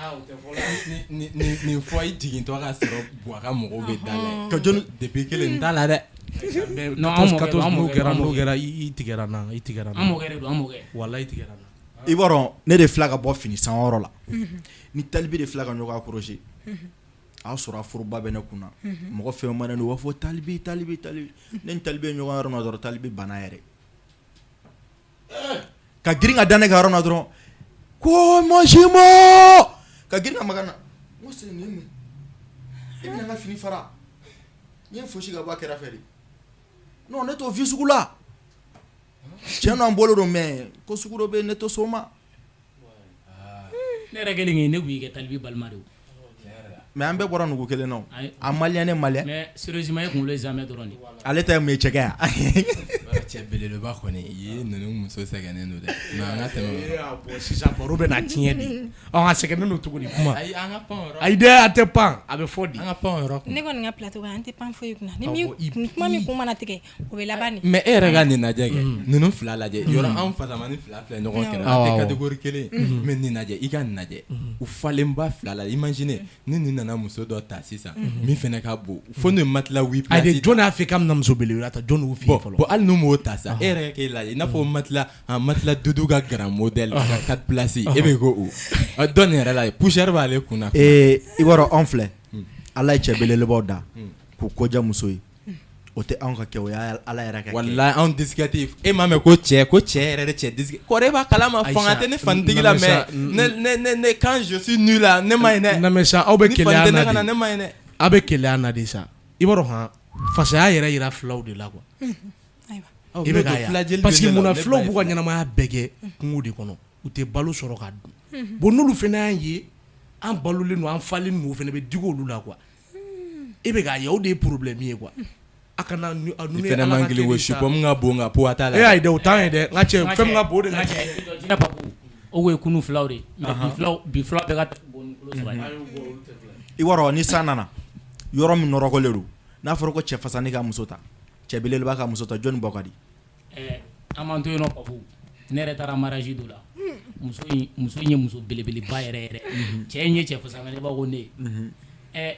nin fɔ i jigintɔ ka sɔrɔ Buwaka mɔgɔw bɛ da la ka jɔn depuis kelen t'a la dɛ non n'o kɛra i tigɛra na an mɔkɛ de don an mɔkɛ wala i tigɛra na i b'a dɔn ne de filɛ ka bɔ fini sanyɔrɔ la ni talibi de filɛ ka ɲɔgɔn accroché a y'a sɔrɔ a furuba bɛ ne kunna mɔgɔ fɛn o ma ne don u b'a fɔ talibi ne ni talibi ye ɲɔgɔn yɔrɔ min na dɔrɔn talibi banna yɛrɛ ka girin ka da ne ka yɔrɔ min na dɔrɔn ko mɔsimo ka girin ka magan na n ko siri nin mun e bɛna n ka fini fara n ye fosi ka bɔ a kɛrɛfɛ de non ne t'o vi sugu la tiɲɛ na n bolo don mais ko sugu dɔ bɛ yen ne t'o so ma ne yɛrɛ kelen kɛ ne tun y'i kɛ talibi balima de mais an bɛɛ bɔra nugu kelen na a maliyɛn ne maliyɛn mais sérieusement e kunkolo ye zamɛ dɔrɔn de ale ta ye mun ye cɛkɛ ya cɛ belebeleba kɔni ye ninnu muso sɛgɛnnen don dɛ mais an ka tɛmɛ sisan baro bɛ na tiɲɛ de a sɛgɛnnen don tuguni kuma ayi an ka pan yɔrɔ ayi dɛ a tɛ pan a bɛ fɔ di an ka pan yɔrɔ kun ne kɔni ka plateau kan an tɛ pan foyi kunna ni kuma min kun mana tigɛ o bɛ laban de mais e yɛrɛ ka nin lajɛ kɛ ninnu fila lajɛ yɔrɔ an fasamani fila filɛ ɲɔgɔn kɛrɛ an tɛ catégorie kelen mais nin lajɛ i ka nin lajɛ u falenba fila la imagine ni nin nana muso dɔ ta sisan min fɛnɛ ka bon fo n'o ye matelas 8 places ayi de jɔn y'a fɛ k'a bɛna muso belebele ta jɔn y'o f'i ye fɔlɔ bon hali n'u m'o ta sa e yɛrɛ k'e lajɛ i n'a fɔ matelas Dudu ka grand modèle ka 4 places e bɛ ko o dɔ nin yɛrɛ la poussière b'ale kunna i b'a dɔn anw filɛ ala ye cɛ belebelebaw da k'u koja muso ye o tɛ anw ka kɛ o y'a ala yɛrɛ ka kɛ wallahi anw disquette e m'a mɛn ko cɛ yɛrɛ de cɛ disquette kɔrɔ e b'a kalama fanga tɛ ne fanitigi la mais ne quand je suis nul là ne ma ɲi dɛ na mais sa aw bɛ keleya na de ne ma ɲi dɛ aw bɛ keleya na de sa i b'a dɔn han fasaya yɛrɛ yira filaw de la quoi i bɛ k'a ye parce que munna filaw b'u ka ɲɛnamaya bɛɛ kɛ kungo de kɔnɔ u tɛ balo sɔrɔ ka dun bon n'olu fana y'an ye an balolen don an falen don o fana bɛ digi olu la quoi e bɛ k'a ye o de ye problème ye quoi a kana i fɛnɛ man kili wo support mun ka bon nka poids t'a la e ayi dɛ o t'an ye dɛ n ka cɛ fɛn min ka bon de ka cɛ jinɛ papu o ye kunu filaw de bi filaw bɛɛ ka bon ni kulo saba i b'a dɔn ni san nana yɔrɔ min nɔrɔgɔlen don n'a fɔra ko cɛ fasani ka muso ta cɛ belebeleba ka muso ta jɔnni bɔ ka di an m'an to yen nɔ papu ne yɛrɛ taara mariage dɔ la muso in ye muso belebeleba yɛrɛ cɛ in ye cɛ fasani ba ko ne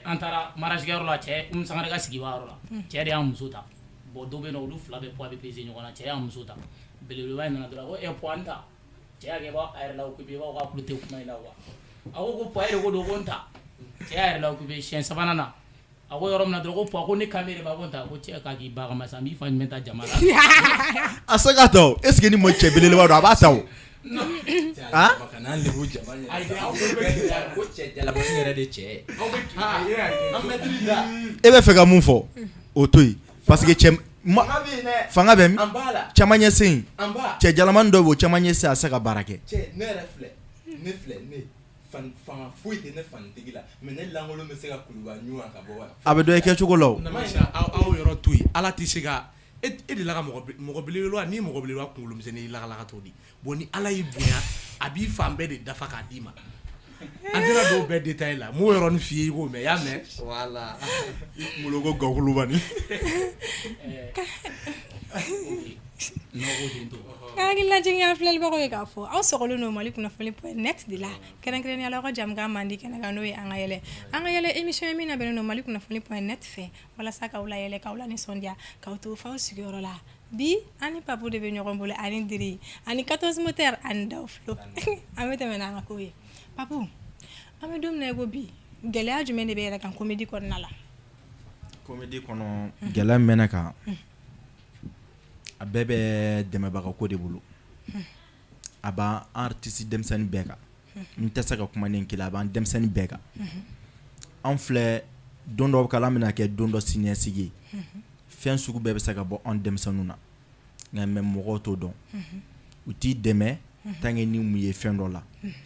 an taara mariage kɛyɔrɔ la cɛ Sangare ka sigibaa yɔrɔ la cɛ de y'a muso ta bon dɔw bɛ yen nɔ olu fila bɛɛ poids bɛ peser ɲɔgɔn na cɛ y'a muso ta belebeleba in nana dɔrɔn ko poids n ta cɛ y'a kɛ b'a yɛrɛ la occupé i b'a fɔ k'a tulo tɛ kuma in na quoi a ko poids de ko don ko n ta cɛ y'a yɛrɛ la occupé siɲɛ sabanan na a ko yɔrɔ min na dɔrɔn ko poids ko ne kan de b'a ko n ta ko cɛ k'a k'i ba ka masa n b'i fa jumɛn ta jama la a se ka ta o est ce que ni mɔ cɛ belebeleba don a b'a ta o kana lebu jama ɲɛ ko cɛ jalabani yɛrɛ de cɛ an mɛtiri da e bɛ fɛ ka mun fɔ o to yen parce que fanga bɛ min caman ɲɛ sen cɛ jalamani dɔ bɛ o caman ɲɛ sen a se ka baara kɛ cɛ ne yɛrɛ filɛ ne fanga foyi tɛ ne fanitigi la mais ne lankolon bɛ se ka kuluba ɲuman ka bɔ a bɛ dɔ i kɛcogo la o aw yɔrɔ to yen ala tɛ se ka e de la ka mɔgɔ belebeleba ni mɔgɔ belebeleba kunkolo misɛnnin y'i lakalaka t'o di bon ni ala y'i bonya a b'i fan bɛɛ de dafa k'a d'i ma an tɛna dɔw bɛɛ détail la m'o yɔrɔnin f'i ye i k'o mɛn i y'a mɛn voilà kunkolo ko gakulubani hakililajigin an filɛlibagaw ye k'a fɔ aw sɔgɔlen don mali kunnafoni.net de la kɛrɛnkɛrɛnnenya la aw ka jamukan mandi kɛnɛ kan n'o ye an ka yɛlɛ émission ye min labɛnnen don mali kunnafoni.net fɛ walasa k'aw layɛlɛ k'aw lanisɔndiya k'aw to f'aw sigiyɔrɔ la bi an ni papu de bɛ ɲɔgɔn bolo ani diri ani 14 moteur ani dawulo an bɛ tɛmɛ n'an ka ko ye papu an bɛ don min na i ko bi gɛlɛya jumɛn de bɛ yɛrɛ kan comédie kɔnɔna la comédie kɔnɔ gɛlɛya min bɛ ne kan a bɛɛ bɛ dɛmɛbaga ko de bolo a b'an artiste denmisɛnnin bɛɛ kan n tɛ se ka kuma ni kelen a b'an denmisɛnnin bɛɛ kan an filɛ don dɔ kalan bɛna kɛ don dɔ siniɲɛsigi ye fɛn sugu bɛɛ bɛ se ka bɔ an denmisɛnninw na nka mɛ mɔgɔw t'o dɔn u t'i dɛmɛ tant que ni mun ye fɛn dɔ la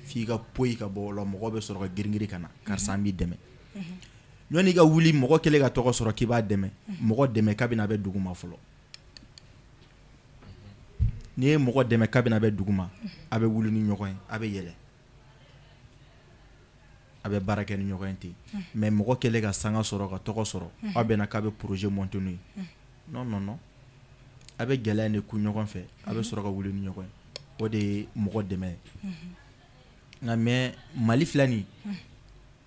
f'i ka poyi ka bɔ o la mɔgɔ bɛ sɔrɔ ka girin-girin ka na karisa an b'i dɛmɛ ɲɔn'i ka wuli mɔgɔ kelen ka tɔgɔ sɔrɔ k'i b'a dɛmɛ mɔgɔ dɛmɛ kabini a bɛ dugu ma fɔlɔ n'i ye mɔgɔ dɛmɛ kabini a bɛ dugu ma a bɛ wuli ni ɲɔgɔn ye a bɛ yɛlɛ a bɛ baara kɛ ni ɲɔgɔn ye ten mais mɔgɔ kɛlen ka sanga sɔrɔ ka tɔgɔ sɔrɔ aw bɛnna k'a bɛ projet monter n'o ye non non non a bɛ gɛlɛya in de ku ɲɔgɔn fɛ a bɛ sɔrɔ ka wuli ni ɲɔgɔn ye o de ye mɔgɔ dɛmɛ ye nka mais Mali filɛ nin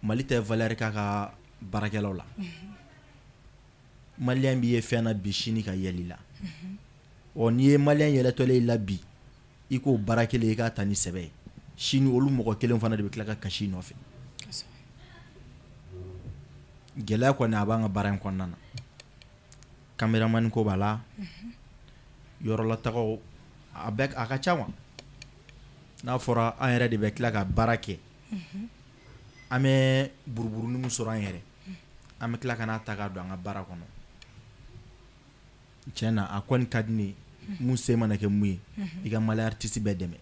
Mali tɛ valeur k'a ka baarakɛlaw la Malien b'i ye fɛn na bi sini ka yɛlɛ i la n'i ye Malien yɛlɛtɔlen ye la bi i k'o baara kelen i k'a ta ni sɛbɛ ye sini olu mɔgɔ kelen fana de bɛ tila ka kasi nɔfɛ gɛlɛya kɔni a b'an ka baara in kɔnɔna na caméraman ko b'a la yɔrɔlatagaw a ka ca wa n'a fɔra an yɛrɛ de bɛ tila ka baara kɛ an bɛ buruburuni min sɔrɔ an yɛrɛ an bɛ tila ka n'a ta k'a don an ka baara kɔnɔ tiɲɛ na a kɔni ka di ne ye mun se mana kɛ mun ye i ka Mali artiste bɛɛ dɛmɛ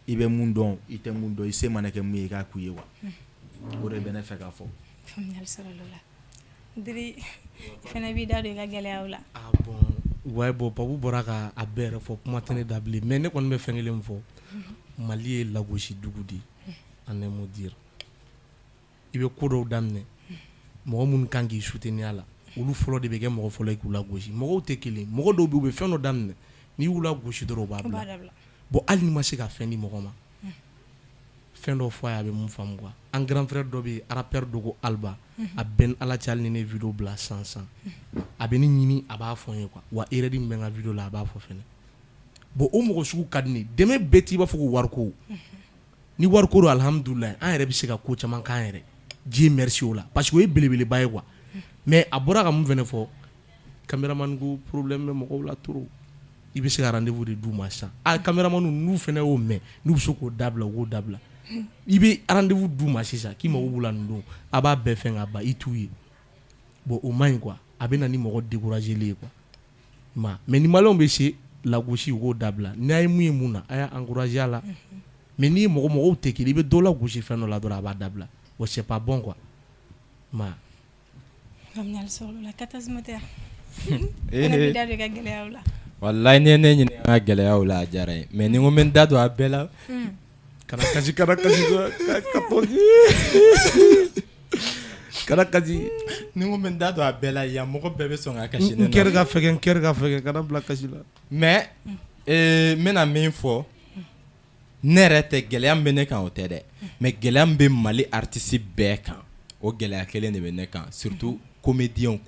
i bɛ mun dɔn i tɛ mun dɔn i se mana kɛ mun ye i k'a k'u ye wa o de bɛ ne fɛ k'a fɔ faamuyali sɔrɔ l'o la Diri fana b'i da don i ka gɛlɛyaw la ouais bon Papu bɔra ka a bɛɛ yɛrɛ fɔ kuma tɛ ne da bilen mais ne kɔni bɛ fɛn kelen fɔ Mali ye lagosi dugu de en un mot dire i bɛ ko dɔw daminɛ mɔgɔ minnu kan k'i soutenir a la olu fɔlɔ de bɛ kɛ mɔgɔ fɔlɔ ye k'u lagosi mɔgɔw tɛ kelen mɔgɔ dɔw bɛ u bɛ fɛn dɔ daminɛ n'i y'u lagosi dɔrɔn u b'a bila bon hali ni ma se ka fɛn di mɔgɔ ma fɛn dɔ fɔ a ye a bɛ mun faamu quoi an grand frère dɔ bɛ yen rappeur dɔ ko Alba a bɛn ala cɛ hali ni ne video bila san a bɛ ne ɲini a b'a fɔ n ye quoi wa erreur min bɛ n ka video la a b'a fɔ fɛnɛ bon o mɔgɔ sugu ka di ne dɛmɛ bɛɛ t'i b'a fɔ ko wariko ni wariko don alhamdulilayi an yɛrɛ bɛ se ka ko caman k'an yɛrɛ Dieu merci o la parce que o ye belebeleba ye quoi mais a bɔra ka mun fɛnɛ fɔ caméraman ko problème bɛ mɔgɔw la trop i bɛ se ka rendez-vous de d'u ma sisan caméraman n'u fɛnɛ y'o mɛn n'u bɛ se k'o dabila u k'o dabila i bɛ rendez-vous d'u ma sisan k'i mago b'u la nin don a b'a bɛɛ fɛn ka ban i t'u ye bon o man ɲi quoi a bɛ na ni mɔgɔ découragé ye quoi mais ni maliyɛnw bɛ se lagosi u k'o dabila n'a ye mun ye mun na a y'a encouragé a la mais n'i ye mɔgɔw tɛ kelen i bɛ dɔ lagosi fɛn dɔ la dɔrɔn a b'a dabila bon c'est pas bon quoi faamuyali sɔrɔ l'o la 14 moteur fana b'i da don i ka gɛlɛyaw la wallahi ne ɲininka n ka gɛlɛyaw la a diyara n ye mais ni n ko n bɛ n da don a bɛɛ la kana kasi ni n ko n bɛ n da don a bɛɛ la yan mɔgɔ bɛɛ bɛ sɔn ka kasi ne n kɛra ka fɛgɛ kana bila kasi la mais n bɛna min fɔ ne yɛrɛ tɛ gɛlɛya min bɛ ne kan o tɛ dɛ mais gɛlɛya min bɛ Mali artiste bɛɛ kan o gɛlɛya kelen de bɛ ne kan surtout comédien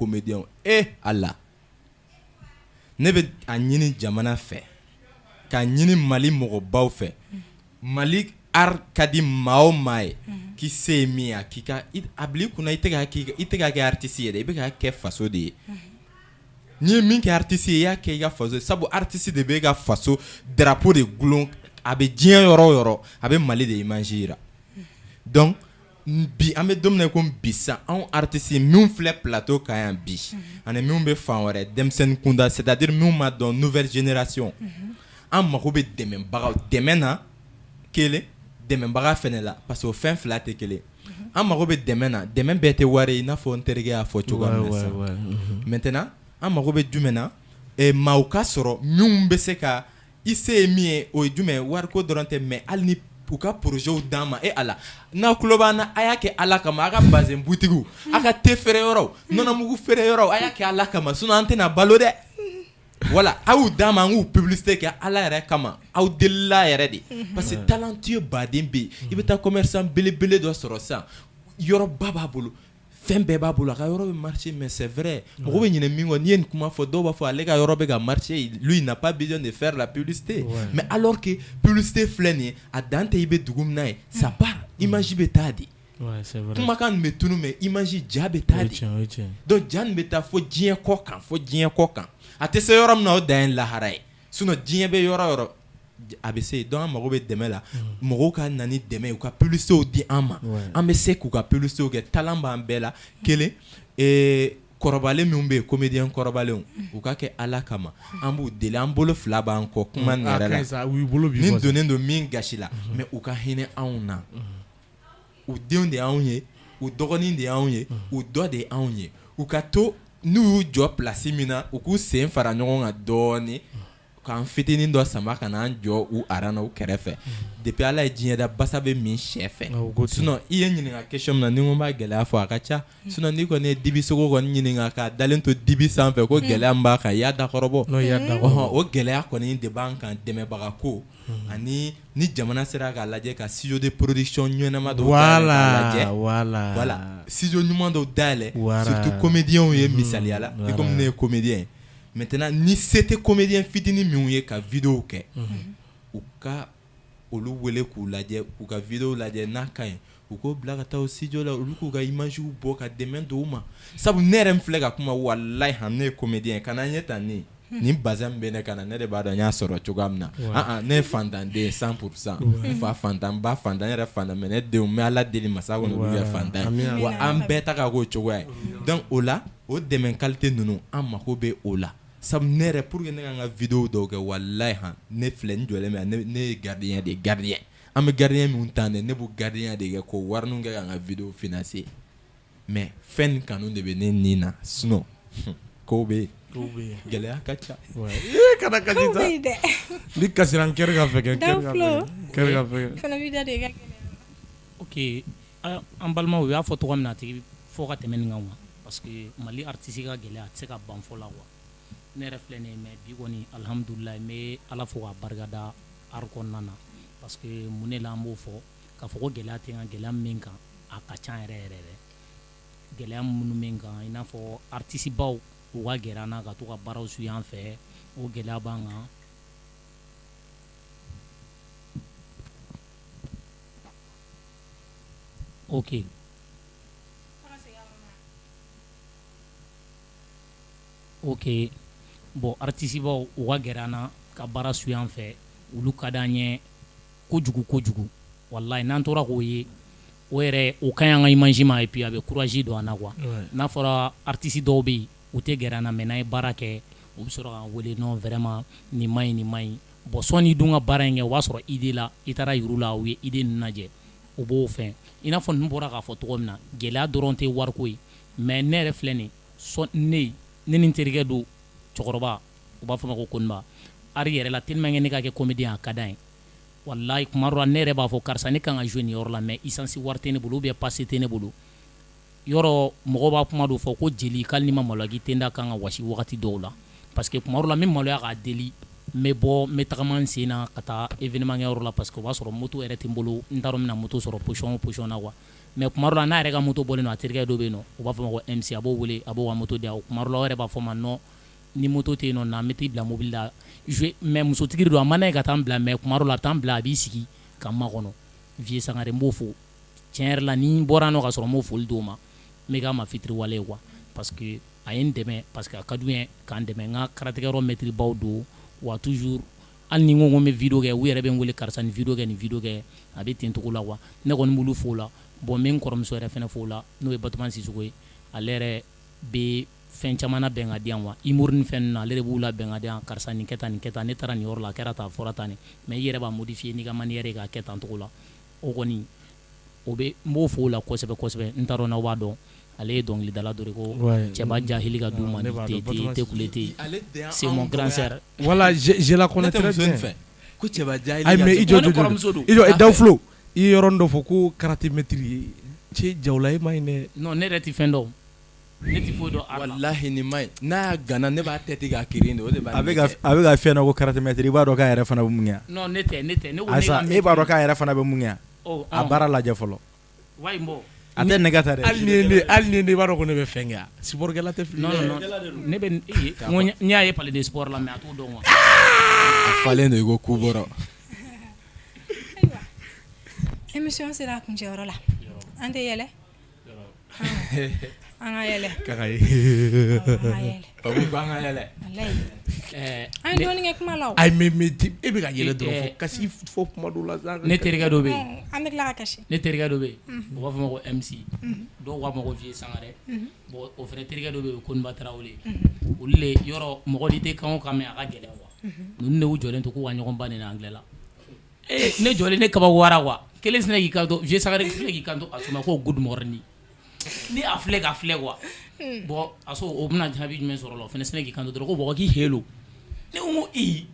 Allah ne bɛ a ɲini jamana fɛ k'a ɲini Mali mɔgɔbaw fɛ Mali art ka di maa o maa ye k'i se ye min ye k'i ka a bila i kunna i tɛ ka kɛ artiste ye dɛ i bɛ ka kɛ faso de ye n'i ye min kɛ artiste ye i y'a kɛ i ka faso ye sabu artiste de bɛ e ka faso drapeau de gulon a bɛ diɲɛ yɔrɔ o yɔrɔ a bɛ Mali de image yira donc bi an bɛ don min na ko bi sisan anw artiste minnu filɛ plateau kan yan bi ani minnu bɛ fan wɛrɛ denmisɛnnin kunda c'est à dire minnu ma dɔn nouvelle génération an mago bɛ dɛmɛ na kelen dɛmɛbaga fɛnɛ la parce que o fɛn fila tɛ kelen an mago bɛ dɛmɛ na dɛmɛ bɛɛ tɛ wari i n'a fɔ n terikɛ y'a fɔ cogoya min na sisan maintenant an mago bɛ jumɛn na maaw ka sɔrɔ minnu bɛ se ka i se ye min ye o ye jumɛn wariko dɔrɔn tɛ mais hali ni u ka projets d'an ma ala n'a kulo b'an na a y'a kɛ ala kama a ka bazin butigiw a ka te feere yɔrɔw nɔnɔmugu feere yɔrɔw a y'a kɛ ala kama sinon an tɛna balo dɛ voilà aw d'an ma an k'u publicité kɛ ala yɛrɛ kama aw delila yɛrɛ de parce que talentueux baden bɛ yen i bɛ taa commerçant belebele dɔ sɔrɔ sisan yɔrɔba b'a bolo fɛn bɛɛ b'a bolo a ka yɔrɔ bɛ marcher mais c'est vrai mɔgɔ bɛ ɲinɛ min kɔ n'i ye nin kuma fɔ dɔw b'a fɔ ale ka yɔrɔ bɛ ka marcher lui il n'a pas besoin de faire la publicité mais alors que publicité filɛ nin ye a dan tɛ i bɛ dugu min na ye ça part image bɛ taa de kumakan nin bɛ tunu mais image ja bɛ taa de donc ja nin bɛ taa fo diɲɛ kɔ kan a tɛ se yɔrɔ min na o dan ye lahara ye sinon diɲɛ bɛ yɔrɔ o yɔrɔ a bɛ se donc an mago bɛ dɛmɛ la mɔgɔw ka na ni dɛmɛ ye u ka publicités di an ma an bɛ se k'u ka publicités kɛ talent b'an bɛɛ la kelen kɔrɔbalen minnu bɛ yen comédien kɔrɔbalenw u ka kɛ ala kama an b'u deli an bolo fila b'an kɔ kuma nin yɛrɛ la nin donnen don min gasi la mais u ka hinɛ anw na u denw de y'anw ye u dɔgɔnin de y'anw ye u dɔ de y'anw ye u ka to n'u y'u jɔ place min na u k'u sen fara ɲɔgɔn kan dɔɔnin k'an fitinin dɔ sama ka n'an jɔ u aran na u kɛrɛfɛ depuis ala ye diɲɛ da basa bɛ min sɛ fɛ sinon i ye ɲininka question min na ni n ko n b'a gɛlɛya fɔ a ka ca sinon n'i kɔni ye dibi sogo kɔni ɲininka k'a dalen to dibi sanfɛ ko gɛlɛya min b'a kan i y'a dakɔrɔbɔ o gɛlɛya kɔni de b'an kan dɛmɛbaga ko ani ni jamana sera k'a lajɛ ka studio de production ɲɛnama dɔw dayɛlɛ voilà studio ɲuman dɔw dayɛlɛ surtout comédiens ye misaliya la i komi ne ye comédien ye maintenant ni se tɛ comédien fitinin minnu ye ka vidéo kɛ u ka olu wele k'u lajɛ k'u ka vidéo lajɛ n'a ka ɲi u k'o bila ka taa o studio la olu k'u ka image bɔ ka dɛmɛ don u ma sabu ne yɛrɛ min filɛ ka kuma walayi ne ye comédien ye kana ɲɛ ta ne nin bazin bɛ ne kana ne de b'a dɔn n y'a sɔrɔ cogoya min na ne ye fantanden ye 100% n fa fantan n ba fantan n yɛrɛ fantan mais ne denw n bɛ ala deli masa kɔnɔ olu kɛ fantan ye wa an bɛɛ ta ka k'o cogoya ye donc o la o dɛmɛ qualité ninnu an mako bɛ o la sabu ne yɛrɛ pour que ne ka n ka vidéo dɔw kɛ walayi ne filɛ n jɔlen bɛ ne ye gardien de ye gardien an bɛ gardien min tan dɛ ne b'o gardien de kɛ k'o warinin kɛ ka n ka vidéo financer mais fɛn nin kanu de bɛ ne ni na sinon kow bɛ yen gɛlɛya ka ca kana kasi sa ni kasira n kɛra ka fɛgɛ fana b'i da de ka gɛlɛya ok an balimaw u y'a fɔ tɔgɔ min na a tigi fɔ ka tɛmɛ nin kan quoi parce que mali artiste ka gɛlɛya a tɛ se ka ban fɔ la quoi ne yɛrɛ filɛ nin ye mais bi kɔni alhamdulilayi n bɛ ala fo k'a barikada art kɔnɔna na parce que mun de la an b'o fɔ k'a fɔ ko gɛlɛya tɛ n kan gɛlɛya min kan a ka ca yɛrɛ yɛrɛ yɛrɛ gɛlɛya minnu min kan i n'a fɔ artiste baw u ka gɛrɛ an na ka to ka baaraw suit an fɛ o gɛlɛya b'an kan ok ok bon artiste baw u ka gɛrɛ an na ka baara suit an fɛ olu ka d'an ye kojugu kojugu wallahi n'an tora k'o ye o yɛrɛ o ka ɲi an ka image ma et puis a bɛ courage don an na quoi n'a fɔra artiste dɔw bɛ yen u tɛ gɛrɛ an na mais n'an ye baara kɛ u bɛ sɔrɔ k'an wele non vraiment nin ma ɲi nin ma ɲi bon sɔnni dun ka baara in kɛ o b'a sɔrɔ idée la i taara yir'u la u ye idée ninnu lajɛ u b'o fɛn i n'a fɔ ninnu bɔra k'a fɔ cogo min na gɛlɛya dɔrɔn tɛ wariko ye mais ne yɛrɛ filɛ nin ne ni n terikɛ don cɛkɔrɔba u b'a fɔ ma ko Koniba ari yɛrɛ la tellement que ne ka kɛ comédien a ka d'an ye wallahi kuma dɔ la ne yɛrɛ b'a fɔ karisa ne kan ka jouer nin yɔrɔ la mais essence wari tɛ ne bolo ou bien passe tɛ ne bolo yɔrɔ mɔgɔw b'a kuma dɔ fɔ ko jeli k'ali ni ma maloya k'i tɛ da kan ka wasi wagati dɔw la parce que kuma dɔ la n bɛ maloya k'a deli n bɛ bɔ n bɛ tagama n sen na ka taa événement kɛ yɔrɔ la parce que o b'a sɔrɔ moto yɛrɛ tɛ n bolo n t'a dɔn n bɛna moto sɔrɔ position o position na quoi mais kuma dɔ la n'a yɛrɛ ka moto bɔlen don a terikɛ dɔ bɛ yen nɔ o b'a fɔ ma ko MC a b'o wele a b'o ka moto di yan o kuma dɔ la o yɛrɛ b'a fɔ ma non ni moto tɛ yen nɔ na n bɛ t'i bila mobili la jouer mais musotigi don a ma n'a ye ka taa n bila mais kuma dɔ la a bɛ taa n bila a b'i sigi ka n makɔnɔ Vieux Sangare n b'o fo tiɲɛ yɛrɛ la ni n bɔra nɔ ka sɔrɔ n m'o foli d'o ma n bɛ k'a ma fitiriwale ye quoi parce que a ye n dɛmɛ parce que a ka d'u ye k'an dɛmɛ n ka karatigɛyɔrɔ maître baw don wa toujours hali ni n ko n bɛ vidéo kɛ u yɛrɛ bɛ n wele karisa nin vidéo kɛ a bɛ ten cogo la quoi ne kɔni b'olu fo la bon n bɛ n kɔrɔmuso yɛrɛ fana fo la n'o ye Batuma Sisoko ye ale yɛrɛ bɛ fɛn caman labɛn ka di yan wa humour ni fɛn ninnu ale de b'u labɛn ka di yan karisa nin kɛ tan ne taara nin yɔrɔ la a kɛra tan a fɔra tan mais i yɛrɛ b'a modifier n'i ka manière ye k'a kɛ tan cogo la o kɔni o bɛ n b'o fo la kosɛbɛ kosɛbɛ n t'a dɔn n'aw b'a dɔn ale ye dɔnkilidala dɔ de ko cɛba jahili ka d'u ma ni tɛ kule tɛ c'est mon grand sœur voilà je la connais très bien ko cɛba jahili ay mais i jɔ Dawulo i ye yɔrɔnin dɔ fɔ ko karaté maître cɛ jawula e ma ɲi dɛ non ne yɛrɛ tɛ fɛn dɔn ne tɛ foyi dɔn wallahi ni ma ɲi n'a y'a gana ne b'a tɛti k'a kirin de o de b'a a bɛ ka fɛn dɔ ko karaté maître i b'a dɔn k'a yɛrɛ fana bɛ mun kɛ non ne tɛ ne ko ne ka e b'a dɔn k'a yɛrɛ fana bɛ mun kɛ a baara lajɛ fɔlɔ wayi n bɔ a tɛ nɛgɛ ta dɛ hali ni ne b'a dɔn ko ne bɛ fɛn kɛ sportkɛla tɛ fili non ne bɛ n y'a ye palais de sport la mais a t'o dɔn wa a falen don i ko kubɔrɔ émission sera a kuncɛyɔrɔ la an tɛ yɛlɛ an ka yɛlɛ Babu ko an ka yɛlɛ an ye dɔɔnin kɛ kuma la o ayi mais e bɛ ka yɛlɛ dɔrɔn fɔ kasi fɔ kuma dɔw la ne terikɛ dɔ bɛ yen an bɛ tila ka kasi ne terikɛ dɔ bɛ yen o b'a fɔ ma ko MC dɔw b'a fɔ ko Vieux Sangare bon o fana terikɛ dɔ bɛ yen Koniba Tarawele olu le yɔrɔ mɔgɔ de tɛ kan o kan mais a ka gɛlɛn quoi ninnu de y'u jɔlen to k'u ka ɲɔgɔn ban nin na anglais la ne jɔlen ne kabawara quoi kelen sinɛ k'i kanto Vieux Sangare filɛ k'i kanto a suma ko good morning ni a filɛ ka filɛ quoi bon a so o bɛna jaabi jumɛn sɔrɔ la o fana sinɛ k'i kanto dɔrɔn ko bɔgɔ k'i hello ne ko i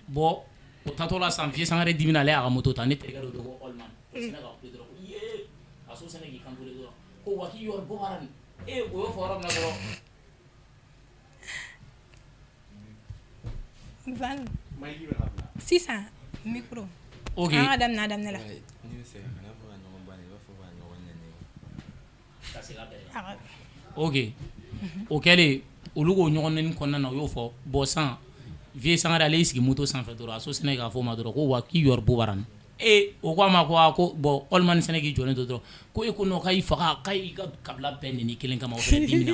bon o tato la san vie sangare dimina ale aga moto ta ne terikɛ dɔ ko Olman sina ka kule dɔrɔn ko ye a so sɛnɛ k'i kan kule dɔrɔn ko wa k'i yɔrɔ bɔ baara nin o y'o fɔ yɔrɔ min na dɔrɔn Van sisan micro ok an ka daminɛ la ok o kɛlen olu k'o ɲɔgɔn nɛni kɔnɔna na o y'o fɔ bon san vie sangare ale y'i sigi moto sanfɛ dɔrɔn a so sɛnɛ k'a fɔ o ma dɔrɔn ko wa k'i yɔrɔ bɔ baara nin o ko a ma ko bon Olman sɛnɛ k'i jɔlen to dɔrɔn ko e ko non k'a y'i faga k'a y'i ka kabila bɛɛ nɛni kelen kama o fɛnɛ dimina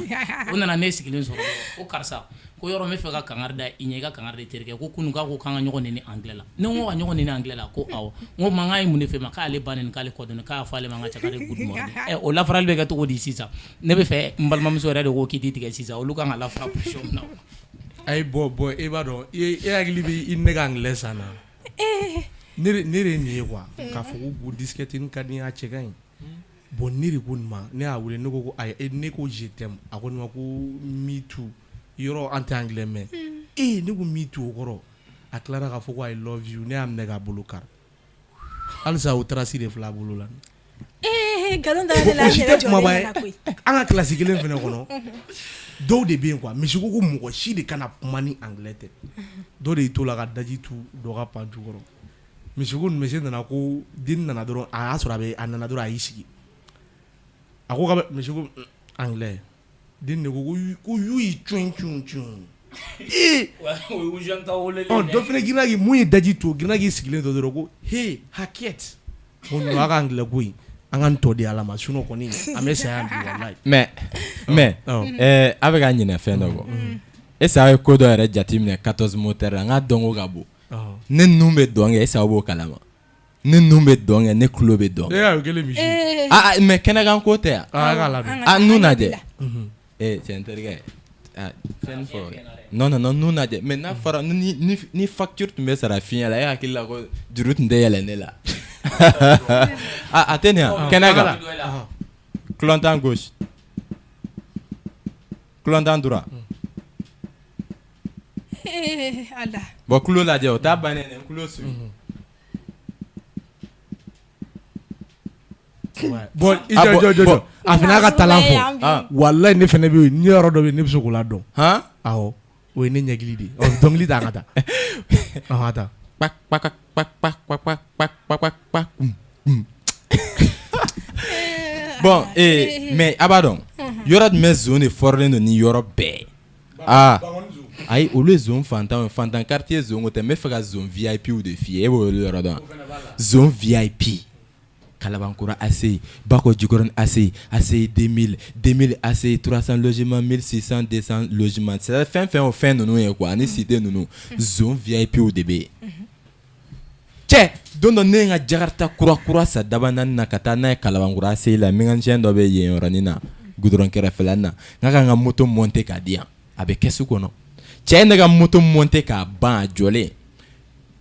o nana ne sigilen sɔrɔ ko karisa ko yɔrɔ n bɛ fɛ ka kangari da i ɲɛ i ka kangari da terikɛ ko kunun k'a ko k'an ka ɲɔgɔn nɛni anglais la ne ko ka ɲɔgɔn nɛni anglais la ko awɔ n ko mankan ye mun de fɛ ma k'ale ba nɛni k'ale kɔ dɔnni k'a fɔ ale ma n ka cakari good morning o lafarali bɛ kɛ cogo di sisan ne bɛ fɛ n balimamuso yɛrɛ de ko k'i t'i tigɛ sisan olu kan ka lafara position min na ayi bɔn e b'a dɔn e hakili bɛ i ne ka anglais san na ne de ye nin ye quoi k'a fɔ ko disquette ka di n ye a cɛ ka ɲi bon ne de ko nin ma ne y'a wele ne ko ayi ne ko je t'aime a ko nin ma ko me too yɔrɔ an tɛ anglais mɛn ne ko me too o kɔrɔ a tilara k'a fɔ ko I love you ne y'a minɛ k'a bolo kari halisa o trace de filɛ a bolo la nkalon da ne la o si tɛ kumaba ye yɛrɛ koyi an ka kilasi kelen fɛnɛ kɔnɔ dɔw de bɛ yen quoi misi ko ko mɔgɔ si de kana kuma ni anglais tɛ dɔw de y'i to la ka daji tu dɔ ka pan jukɔrɔ misi ko misi nana ko den nana dɔrɔn a y'a sɔrɔ a nana dɔrɔn a y'i sigi a ko misi ko anglais den de ko y'u yi cun dɔ fana girinna k'i mun ye daji to girinna k'i sigilen to dɔrɔn ko hey Hakiet ko non a ka anglais ko in an ka nin tɔ di ala ma sinon kɔni an bɛ saya bi wallahi mais a bɛ ka ɲinɛ fɛn dɔ kɔ est-ce que a ye ko dɔ yɛrɛ jateminɛ 14 moteur la n ka dɔnko ka bon ne nun bɛ dɔn kɛ est-ce que aw b'o kalama ne nun bɛ dɔn kɛ ne tulo bɛ dɔn e y'a kelen misi mais kɛnɛkan ko tɛ yan a k'a labɛn a nun lajɛ cɛ n terikɛ fɛn fɔ non nun lajɛ mais n'a fɔra ni facture tun bɛ sara fiɲɛ la e hakili la ko juru tun tɛ yɛlɛ ne la a tɛ nin yan kɛnɛkan clontan gauche clontan droit ala bon kulo lajɛ o t'a bannen dɛ kulo su bon jɔ a fana y'a ka talan fɔ wallahi ne fana bɛ yen ni yɔrɔ dɔ bɛ yen ne bɛ se k'o la dɔn awɔ o ye ne ɲɛkili de ye dɔnkili ta ka taa ka taa bon mais a b'a dɔn yɔrɔ jumɛn zone de fɔrilen don ni yɔrɔ bɛɛ ayi olu ye zone fantan fantan quartier zone ko tɛ n bɛ fɛ ka zone VIP de f'i ye e b'o yɔrɔ dɔn zone VIP Kalabankura ACI, Bako Djikoron ACI, ACI 2000 ACI 300 logements, 1600, 200 logements. C'est la fin au fin de nous quoi, ni cité nous zone VIP au DB. Tchè, don nga Jakarta kura sa dabana na katana Kalabankura ACI la minganchen do be yen ranina. Goudron kere felana. Nga moto monter ka dia. Abe kesu kono. Tchè nga moto monter ka ban jolé.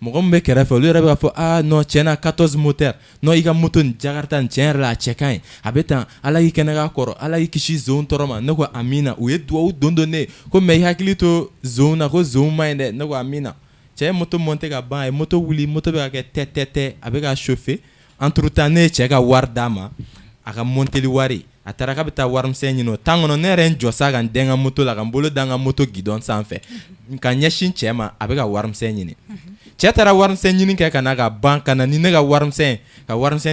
Mɔgɔ min bɛ kɛrɛfɛ olu yɛrɛ bɛ fɔ non tiɲɛ na 14 moteur non i ka moto ni Jakarta ni tiɲɛ yɛrɛ la a cɛ ka ɲi a bɛ tan ala y'i kɛnɛ k'a kɔrɔ ala y'i kisi zone tɔɔrɔ ma ne ko amina u ye duwawu don ne ko mais i hakili to zone na ko zone ma ɲi dɛ ne ko amina cɛ ye moto monter ka ban a ye moto wuli moto bɛ ka kɛ tɛ a bɛ ka chauffer entre temps ne ye cɛ ka wari d'a ma a ka monteli wari a taara k'a bɛ taa warimisɛn ɲini o temps kɔnɔ ne yɛrɛ n jɔ sa ka n den ka moto la ka n bolo da n ka moto guidon sanfɛ ka ɲɛsin cɛ ma a bɛ ka warimisɛn ɲini cɛ taara warimisɛn ɲini kɛ ka na ka ban ka na ni ne ka warimisɛn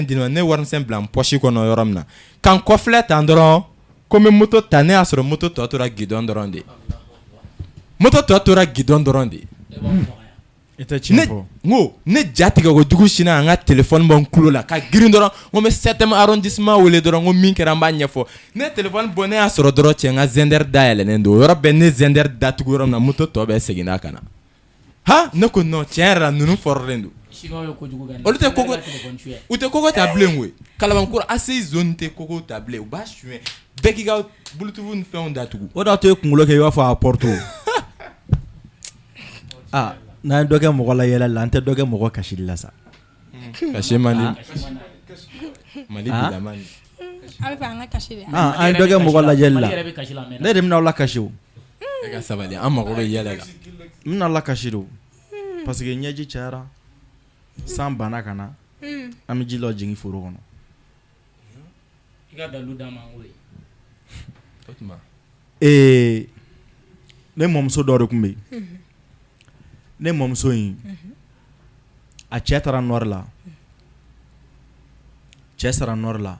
di ma ne warimisɛn bila n poche kɔnɔ yɔrɔ min na ka n kɔfilɛ tan dɔrɔn ko n bɛ moto ta ne y'a sɔrɔ moto tɔ tora guidon dɔrɔn de moto tɔ tora guidon dɔrɔn de ne ja tigɛ ko jugu sini an ka téléphone bɔ n kulo la ka girin dɔrɔn ko n bɛ 7e arrondissement wele dɔrɔn ko min kɛra n b'a ɲɛfɔ ne téléphone bɔ ne y'a sɔrɔ dɔrɔn cɛ n ka zender dayɛlɛnnen don o yɔrɔ bɛɛ ne zender datugu yɔrɔ min na moto tɔ bɛɛ seginna ka na ne ko non tiɲɛ yɛrɛ la ninnu fɔrɔlen don olu tɛ koko u tɛ koko ta bilen koyi Kalabankura ACI zone tɛ koko ta bilen u b'a suɲɛ bɛɛ k'i ka bluetooth ni fɛnw datugu o de to ye kunkolo kɛ i b'a fɔ a porto n'an ye dɔ kɛ mɔgɔ la yɛlɛ la an tɛ dɔ kɛ mɔgɔ kasili la sa kasi man di Mali bila man di a bɛ fɛ an ka kasi de an ye dɔ kɛ mɔgɔ lajɛli la ne yɛrɛ bɛna aw la kasi o e ka sabali an mago bɛ yɛlɛ la n bɛna aw la kasi de o parce que ɲɛji cayara san banna ka na an bɛ ji dɔ jigin foro kɔnɔ i ka dalu d'a ma o ye ne mɔmuso dɔ de tun bɛ yen ne mɔmuso in a cɛ taara nɔri la cɛ sara nɔri la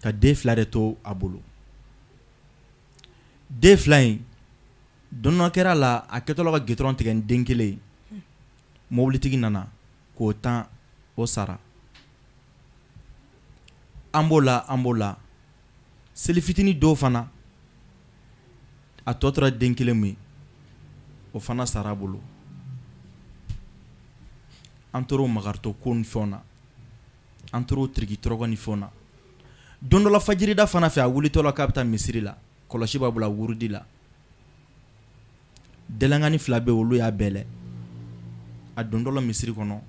ka den 2 de to a bolo den 2 in don dɔ kɛra la a kɛtɔla ka gitɔrɔn tigɛ ni den 1 ye mobilitigi nana k'o 10 o sara an b'o la seli fitini dɔw fana a tɔ tora den 1 min o fana sara a bolo an tora o magarito ko ni fɛnw na an tora o tiriki tɔrɔgɔ ni fɛnw na don dɔ la fajirida fana fɛ a wulitɔla k'a bɛ taa misiri la kɔlɔsi b'a bolo a wurudi la dɛlɛngani 2 bɛ olu y'a bɛlɛ a don dɔ la misiri kɔnɔ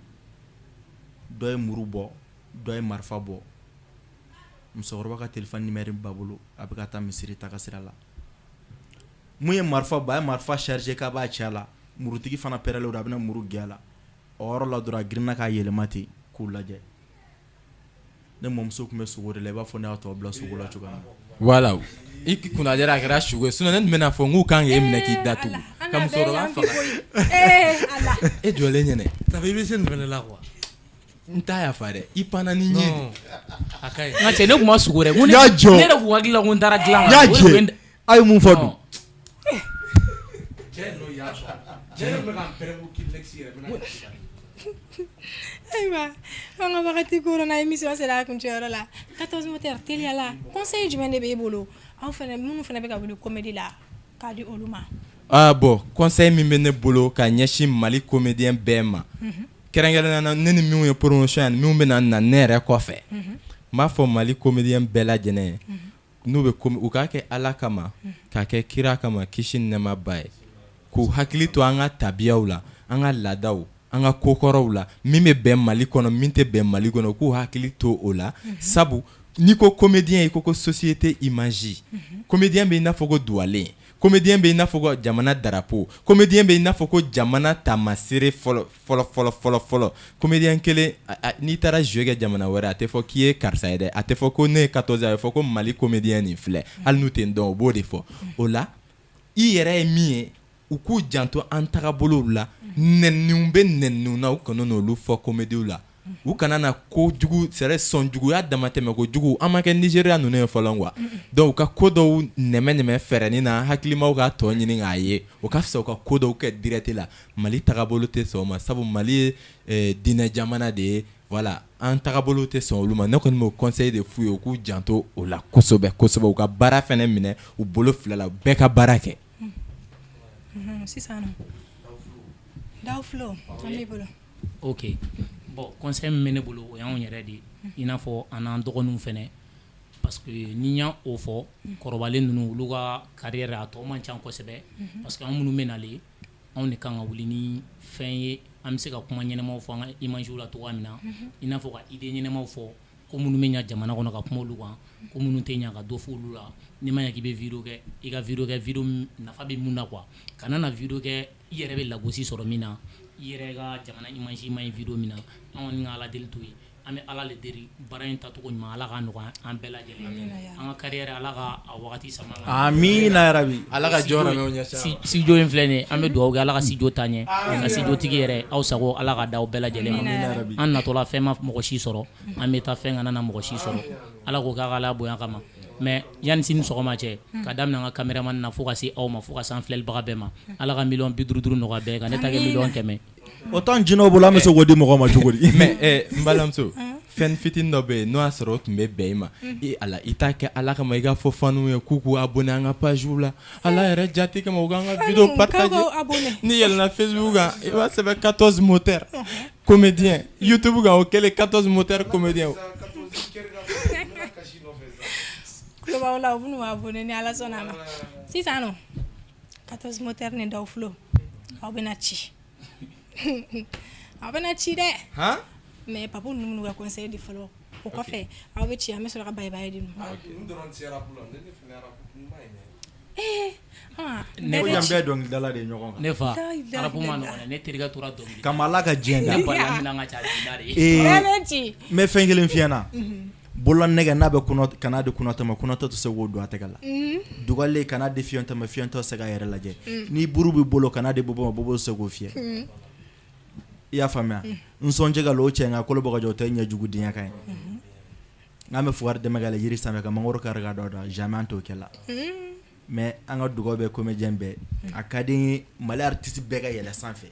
dɔ ye muru bɔ dɔ ye marifa bɔ musokɔrɔba ka téléphone numéro b'a bolo a bɛ ka taa misiri ta ka sira la mun ye marifa bɔ a ye marifa charger k'a b'a cɛ la murutigi fana pɛrɛlen o a bɛna muru gɛn a la o yɔrɔ la dɔrɔn a girinna k'a yɛlɛma ten k'u lajɛ ne mɔmuso tun bɛ sogo de la i b'a fɔ ne y'a tɔ bila sogo la cogoya min voilà i kunnajɛra a kɛra sugo ye sinon ne tun bɛna fɔ n k'u kan k'e minɛ k'i datugu ka musokɔrɔba faga e jɔlen ɲɛnɛ ça fait i bɛ se nin fɛnɛ la quoi n t'a yafa dɛ i panna ni ɲɛ non a ka ɲi nka cɛ ne kun ma sogo dɛ n y'a jɔ ne yɛrɛ kun hakili la ko n taara dilan n y'a jɛ a ye mun fɔ dun cɛ n'o y'a sɔrɔ cɛ de bɛ ka n pɛrɛn ko Kinlex yɛrɛ bɛna ayiwa an ka wagati korona émission sera a kuncɛyɔrɔ la 14 moteur teliya la conseil jumɛn de b'e bolo aw fɛnɛ minnu fɛnɛ bɛ ka wuli comédie la k'a di olu ma bon conseil min bɛ ne bolo ka ɲɛsin Mali comédien bɛɛ ma kɛrɛnkɛrɛnnenya ne ni minnu ye promotion yan minnu bɛna na ne yɛrɛ kɔfɛ n b'a fɔ Mali comédien bɛɛ lajɛlen ye n'u bɛ u k'a kɛ Ala kama k'a kɛ kira kama kisi ni nɛɛma b'a ye k'u hakili to an ka tabiyaw la an ka laadaw an ka kokɔrɔw la min bɛ bɛn Mali kɔnɔ min tɛ bɛn Mali kɔnɔ k'u hakili to o la sabu n'i ko comédien i ko société image comédien bɛ i n'a fɔ ko duwalen comédien bɛ i n'a fɔ ko jamana drapeau comédien bɛ i n'a fɔ ko jamana taamasere fɔlɔ comédien kelen n'i taara jouer kɛ jamana wɛrɛ a tɛ fɔ k'i ye karisa ye dɛ a tɛ fɔ ko ne ye 14 a bɛ fɔ ko Mali comédien nin filɛ hali n'u tɛ n dɔn o b'o de fɔ o la i yɛrɛ ye min ye u k'u janto an tagabolow la nɛnniw bɛ nɛnniw na u kana n'olu fɔ comédiew la u kana na ko jugu sɛrɛ sɔn juguya dama tɛmɛ ko jugu an ma kɛ Nigeria ninnu ye fɔlɔ quoi donc u ka ko dɔw nɛmɛ fɛrɛni na hakilimaw ka tɔ ɲini k'a ye o ka fisa u ka ko dɔw kɛ direct la Mali tagabolo tɛ sɔn o ma sabu Mali ye diinɛ jamana de ye voilà an tagabolo tɛ sɔn olu ma ne kɔni b'o conseil de f'u ye u k'u janto o la kosɛbɛ u ka baara fɛnɛ minɛ u bolo fila la bɛɛ ka baara kɛ sisan daw flow an b'i bolo ok bon conseil min bɛ ne bolo o y'anw yɛrɛ de i n'a fɔ an n'an dɔgɔninw fɛnɛ parce que ni y'an o fɔ kɔrɔbalen ninnu olu ka carrière a tɔ man ca kosɛbɛ parce que an minnu bɛ nalen anw de kan ka wuli ni fɛn ye an bɛ se ka kuma ɲɛnɛmaw fɔ an ka image la cogoya min na i n'a fɔ ka idée ɲɛnɛmaw fɔ ko minnu bɛ ɲa jamana kɔnɔ ka kuma olu kan ko minnu tɛ ɲa ka dɔ fɔ olu la n'i ma ɲa k'i bɛ vidéo kɛ i ka vidéo kɛ vidéo nafa bɛ mun na quoi kana na vidéo kɛ i yɛrɛ bɛ lagosi sɔrɔ min na i yɛrɛ ka jamana image ma ɲi vidéo min na an kɔni ka Ala deli to ye an bɛ Ala le deli baara in tacogo ɲuman Ala k'a nɔgɔya an bɛɛ lajɛlen an ka carrière Ala ka a wagati sama amina yarabi Ala ka jɔyɔrɔ mɛn o ɲɛsin studio in filɛ nin ye an bɛ dugawu kɛ Ala ka studio taa ɲɛ ka studio tigi yɛrɛ aw sago Ala ka da aw bɛɛ lajɛlen ma an natɔla fɛn ma mɔgɔ si sɔrɔ an bɛ taa fɛn kana na mɔgɔ si sɔrɔ Ala ko k'a ka Ala bonya kama mais yanni sini sɔgɔma cɛ ka daminɛ an ka caméraman na fo ka se aw ma fo ka se an filɛlibaga bɛɛ ma Ala ka 50,000 nɔgɔya bɛɛ ka ne ta kɛ 100,000 o t'an jinɛw bolo an bɛ se k'o di mɔgɔw ma cogo di mais n balimamuso fɛn fitinin dɔ bɛ yen n'o y'a sɔrɔ o tun bɛ bɛn i ma Ala i t'a kɛ Ala kama i ka fɔ faniw ye k'u abonné an ka pagew la Ala yɛrɛ jate kama u k'an ka vidéo partager n'i yɛlɛnna Facebook kan i b'a sɛbɛn 14 moteur comédien YouTube kan o kɛlen 14 moteur comédien kulobaw la u b'u abonné ni Ala sɔnna a ma sisan nɔ 14 moteur ni daw flow aw bɛna ci aw bɛna ci dɛ mais papa ninnu ka conseil di fɔlɔ o kɔfɛ aw bɛ ci an bɛ sɔrɔ ka bayibayi di ninnu ne ko jambe dong dala de ɲɔgɔn kan ne fa arabu ma nɔgɔn ne terikɛ tora dɔnkili kamala ka diɲɛ ne da balila min ka ca dinare mɛ fɛn kelen fiyana bolola nɛgɛ n'a bɛ kana di kunatɔ ma kunatɔ tɛ se k'o don a tɛgɛ la dugalen kana di fiyɛntɔ ma fiyɛntɔ se ka yɛrɛ lajɛ ni buru b'i bolo kana di bɔbɔ ma bɔbɔ se k'o fiyɛ i y'a faamuya n sɔnjɛ ka l'o cɛ nka kolo bɔ ka jɔ o tɛ ɲɛ jugu diɲɛ kan ye n'an bɛ fugari dɛmɛ kɛ la yiri sanfɛ ka mangoro kari ka dɔ da jamais an t'o kɛ la mais an ka dugawu bɛ comédien bɛɛ a ka di n ye Mali artiste bɛɛ ka yɛlɛ sanfɛ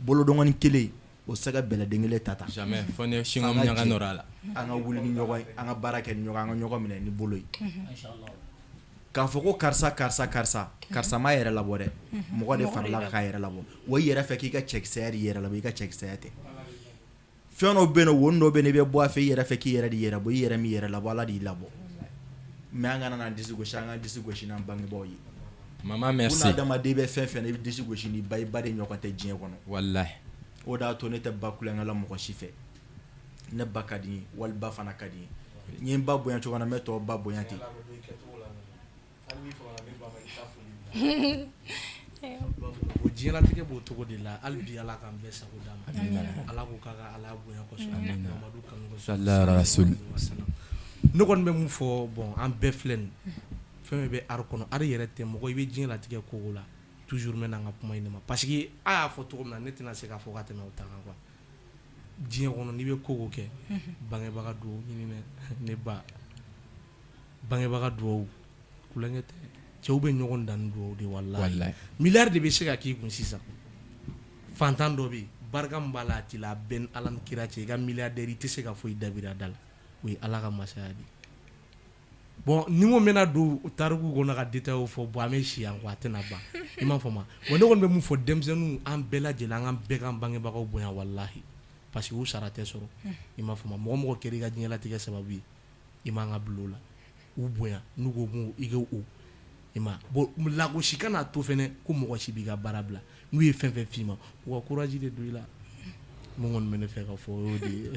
bolodɔngɔnin kelen o se ka bɛlɛden kelen ta ta jamais fo ni singo ɲaga nɔrɔ a la an ka wuli ni ɲɔgɔn ye an ka baara kɛ ni ɲɔgɔn an ka ɲɔgɔn minɛ ni bolo ye k'a fɔ ko karisa m'a yɛrɛ labɔ dɛ mɔgɔ de farala k'a yɛrɛ labɔ wa i yɛrɛ fɛ k'i ka cɛkisɛya de yɛrɛ labɔ i ka cɛkisɛya tɛ fɛn dɔw bɛ yen nɔ woni dɔw bɛ yen i bɛ bɔ a fɛ i yɛrɛ fɛ k'i yɛrɛ de yɛrɛ bɔ i yɛrɛ min yɛrɛ labɔ Ala de y'i labɔ mais an kana n'an disi gosi an ka disi gosi n'an bangebaaw ye maman merci buna adamaden bɛ fɛn fɛn na i bɛ disi gosi ni ba i ba de ɲɔgɔn tɛ diɲɛ kɔnɔ wallahi o de y'a to ne tɛ ba kulonkɛ la mɔgɔ si fɛ ne ba ka di n ye wali ba fana ka di n ye n ba bonya cogo min na n bɛ tɔw ba bonya ten o diɲɛlatigɛ b'o cogo de la hali bi Ala k'an bɛɛ sago d'a ma Ala ko k'a ka Ala bonya kosɛbɛ Mamadu kanu kosɛbɛ sallallahu alaihi wasallam ne kɔni bɛ mun fɔ bon an bɛɛ filɛ nin fɛn min bɛ art kɔnɔ art yɛrɛ tɛ mɔgɔ i bɛ diɲɛlatigɛ kogo la toujours mɛ n'an ka kuma in de ma parce que a y'a fɔ cogo min na ne tɛna se k'a fɔ ka tɛmɛ o ta kan quoi diɲɛ kɔnɔ n'i bɛ kogo kɛ bangebaga dugawu ɲini ne ba bangebaga dugawu kulonkɛ tɛ cɛw bɛ ɲɔgɔn dan ni dugawu de wallahi miliyari de bɛ se ka k'i kun sisan fantan dɔ bɛ yen barika min b'a la a t'i la a bɛɛ ni Ala ni kira cɛ i ka miliyardɛri i tɛ se ka fɔ i dabira da la o ye Ala ka masaya de bon ni ko mena don tariku kɔnɔ ka détail fɔ bon an bɛ si yan quoi a tɛna ban i m'a fɔ ma bon ne kɔni bɛ mun fɔ denmisɛnninw an bɛɛ lajɛlen an ka bɛɛ kan bangebagaw bonya wallahi parce que u sara tɛ sɔrɔ i m'a fɔ ma mɔgɔ mɔgɔ kɛra i ka diɲɛlatigɛ sababu ye i man ka bila o la u bonya n'u ko mun i k'o i ma bon lagosi kana to fɛnɛ ko mɔgɔ si b'i ka baara bila n'u ye fɛn fɛn f'i ma u ka courage de don i la mun kɔni bɛ ne fɛ ka fɔ o y'o de ye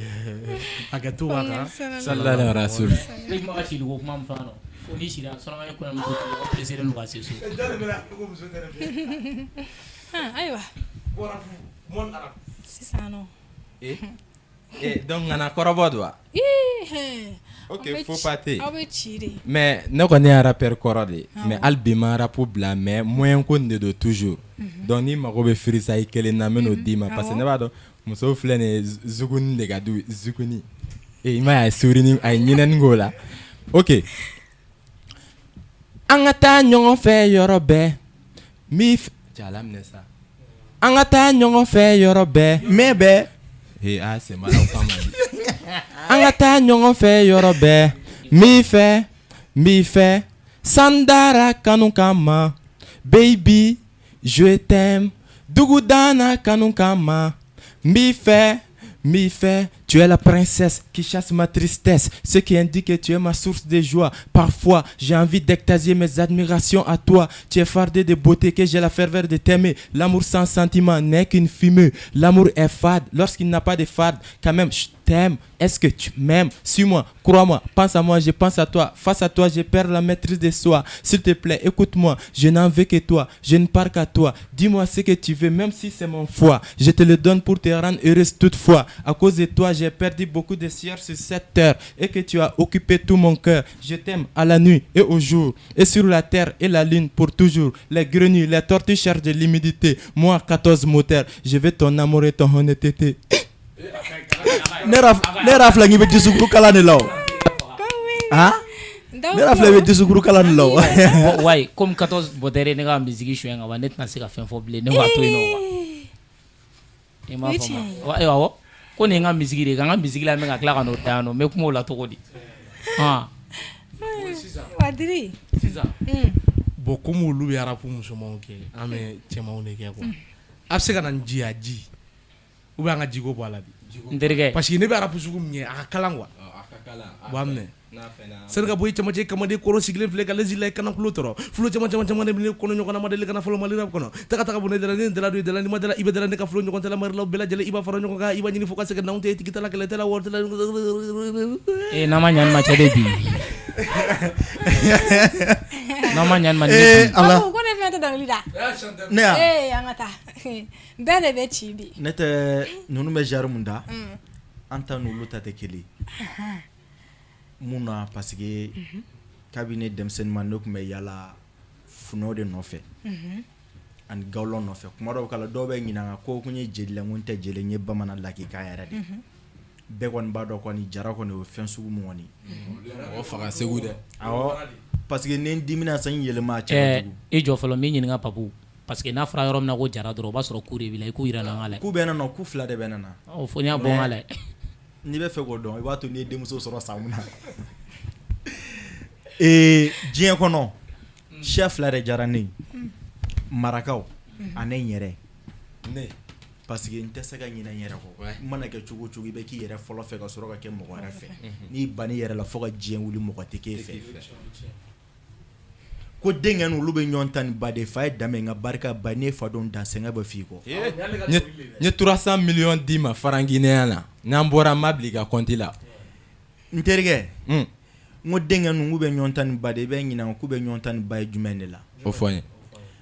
a kɛ to b'a kan sallallahu alaihi wasallam ne kuma ka sili ko kuma min fɔ yan nɔ fo n'i sira sɔrɔ ye kɔɲɔmuso pressé don ka se so ayiwa sisan nɔ donc ngana kɔrɔbɔ don wa ok faut pas te aw bɛ ci de mais ne kɔni ye rappeur kɔrɔ de mais hali bi ma rap bila mais moyen ko nin de don toujours donc ni mago bɛ freestyle kelen na n bɛ n'o d'i ma parce que ne b'a dɔn musow filɛ nin ye zuguni de ka d'u zuguni i m'a ye a ye suurini a ye ɲinɛni k'o la ok an ka taa ɲɔgɔn fɛ yɔrɔ bɛɛ jala minɛ sa an ka taa ɲɔgɔn fɛ yɔrɔ bɛɛ mais bɛɛ c'est malin fama an ka taa ɲɔgɔn fɛ yɔrɔ bɛɛ mi fɛ sandara kanu kama baby je t'aime dugudana kanu kama mi fɛ tu es la princesse qui chasse ma tristesse, ce qui indique que tu es ma source de joie. Parfois, j'ai envie d'extasier mes admirations à toi. Tu es fardé de beauté que j'ai la ferveur de t'aimer. L'amour sans sentiment n'est qu'une fumée. L'amour est fade lorsqu'il n'a pas de fade. Quand même, je t'aime. Est-ce que tu m'aimes? Suis-moi, crois-moi, pense à moi, je pense à toi. Face à toi, je perds la maîtrise de soi. S'il te plaît, écoute-moi. Je n'en veux que toi. Je ne pars qu'à toi. Dis-moi ce que tu veux, même si c'est mon foie. Je te le donne pour te rendre heureuse toutefois. À cause de toi, j'ai perdu beaucoup de sueur sur cette terre et que tu as occupé tout mon cœur. Je t'aime à la nuit et au jour et sur la terre et la lune pour toujours. Les grenouilles, les tortues chargent de l'humidité. Moi, 14 moteurs, je veux ton amour et ton honnêteté. ne rafla ngi be disukuru kala ni law ah ne rafla be disukuru kala ni law ouais comme 14 botere ne ka musique jouer nga ne tna se ka fɛn fɔ bilen ne wa to ino wa e ma fɔ ma wa e wa ko ne nga musique de nga musique la me ka kila ka no dano me kuma o la togo di ah wadiri sisan bon comme olu bɛ rap musomanw kɛ an bɛ cɛmanw de kɛ quoi a bɛ se ka na ni ji ou bien an ka jiko bɔ a la nterikɛ parce que ne bɛ rap sugu min kɛ a ka kalan quoi bon minɛ sani ka bɔ i cɛmancɛ kamaden kɔrɔ sigilen filɛ ka lezila i kana kulo tɔrɔ fulo caman de bɛ ne kɔnɔ ɲɔgɔn na ma deli kana fɔlɔ mali rap kɔnɔ taga bɔ ne dala ne dala don i dala ni ma dala i bɛ dala ne ka fulo ɲɔgɔn tɛ la marilaw bɛɛ lajɛlen i b'a fara ɲɔgɔn kan i b'a ɲini fo ka se ka n'anw tɛ tigi tala kɛlɛ tɛ la wari tɛ la n'a ma ɲani ma cɛ de bi n'a ma ɲani ma ala ko ne fɛn tɛ dɔnkili da ne ya an ka taa bɛɛ de bɛ ci bi ne tɛ ninnu bɛ genre mun da an ta n'olu ta tɛ kelen mun na parce que kabini denmisɛnnin ma ne tun bɛ yala funɛw de nɔfɛ ani gawulɔ nɔfɛ kuma dɔw kala dɔw bɛ ɲininka ko n ye jeli la n ko n tɛ jeli n ye bamanan lakikan yɛrɛ de bɛɛ kɔni b'a dɔn kɔni jara kɔni o ye fɛn sugu mun kɔni o faga segu dɛ awɔ parce que ni n dimina sa n yɛlɛma a cɛ jugu i jɔ fɔlɔ n bɛ ɲininka papu parce que n'a fɔra yɔrɔ min na ko jara dɔrɔn o b'a sɔrɔ ku de b'i la i k'u yira n ka la ku bɛ na nɔ ku fila de bɛ na na fo n y'a bɔ n ka la n'i bɛ fɛ k'o dɔn i b'a to n'i ye denmuso sɔrɔ san mun na diɲɛ kɔnɔ siya fila de jara ne ye marakaw ani n yɛrɛ ne parce que n tɛ se ka ɲinɛ n yɛrɛ kɔ n mana kɛ cogo o cogo i bɛ k'i yɛrɛ fɔlɔ fɛ ka sɔrɔ ka kɛ mɔgɔ wɛrɛ fɛ n'i banni yɛrɛ la fo ka diɲɛ wuli mɔgɔ tɛ k'e fɛ ko denkɛ olu bɛ ɲɔgɔn tan ni ba de fa ye danbe nka barika ba ne fa dɔn dan sɛgɛn bɛ f'i kɔ n ye 300 millions d'i ma faranginɛya la n'an bɔra n b'a bila i ka compte la n terikɛ n ko denkɛ ninnu k'u bɛ ɲɔgɔn tan ni ba de i bɛ ɲininka k'u bɛ ɲɔgɔn tan ni ba ye jumɛn de la o fɔ n ye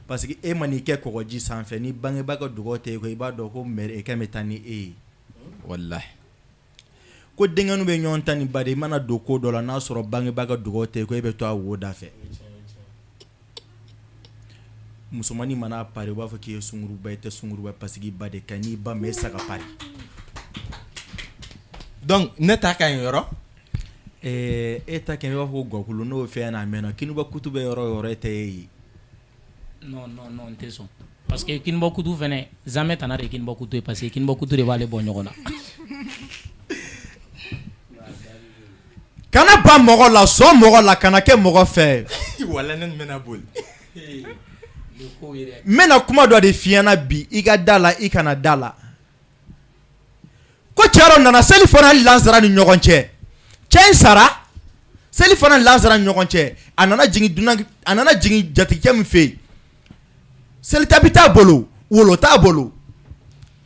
parce que e ma n'i kɛ kɔgɔji sanfɛ ni bangebaa ka dugawu tɛ e kɔ i b'a dɔn ko mɛri e kan bɛ taa ni e ye wallahi ko denkɛnu bɛ ɲɔgɔn tan ni ba de i mana don ko dɔ la n'a sɔrɔ bangebaa ka dugawu tɛ e kɔ e bɛ to a wo da fɛ musomanin mana pari u b'a fɔ k'i ye sunguruba i tɛ sunguruba parce que i ba de ka n'i ba mɛ e saga pari donc ne ta ka ɲi yɔrɔ e ta kɛ i b'a fɔ ko gɔkulu n'o ye fɛn n'a mɛnna kinuba kutu bɛ yɔrɔ o yɔrɔ e tɛ e ye non n tɛ sɔn parce que kinuba kutu fɛnɛ zamɛ tana de ye kinuba kutu ye parce que kinuba kutu de b'ale bɔ ɲɔgɔn na kana ba mɔgɔ la sɔn mɔgɔ la kana kɛ mɔgɔ fɛ wala ne mɛna boli n bɛna kuma dɔ de f'i ɲɛna bi i ka da la i kana da la ko cɛ dɔ nana seli fana ni lansara ni ɲɔgɔn cɛ cɛ in sara seli fana ni lansara ni ɲɔgɔn cɛ a nana jigin jatigikɛ min fɛ yen selitabi t'a bolo wolo t'a bolo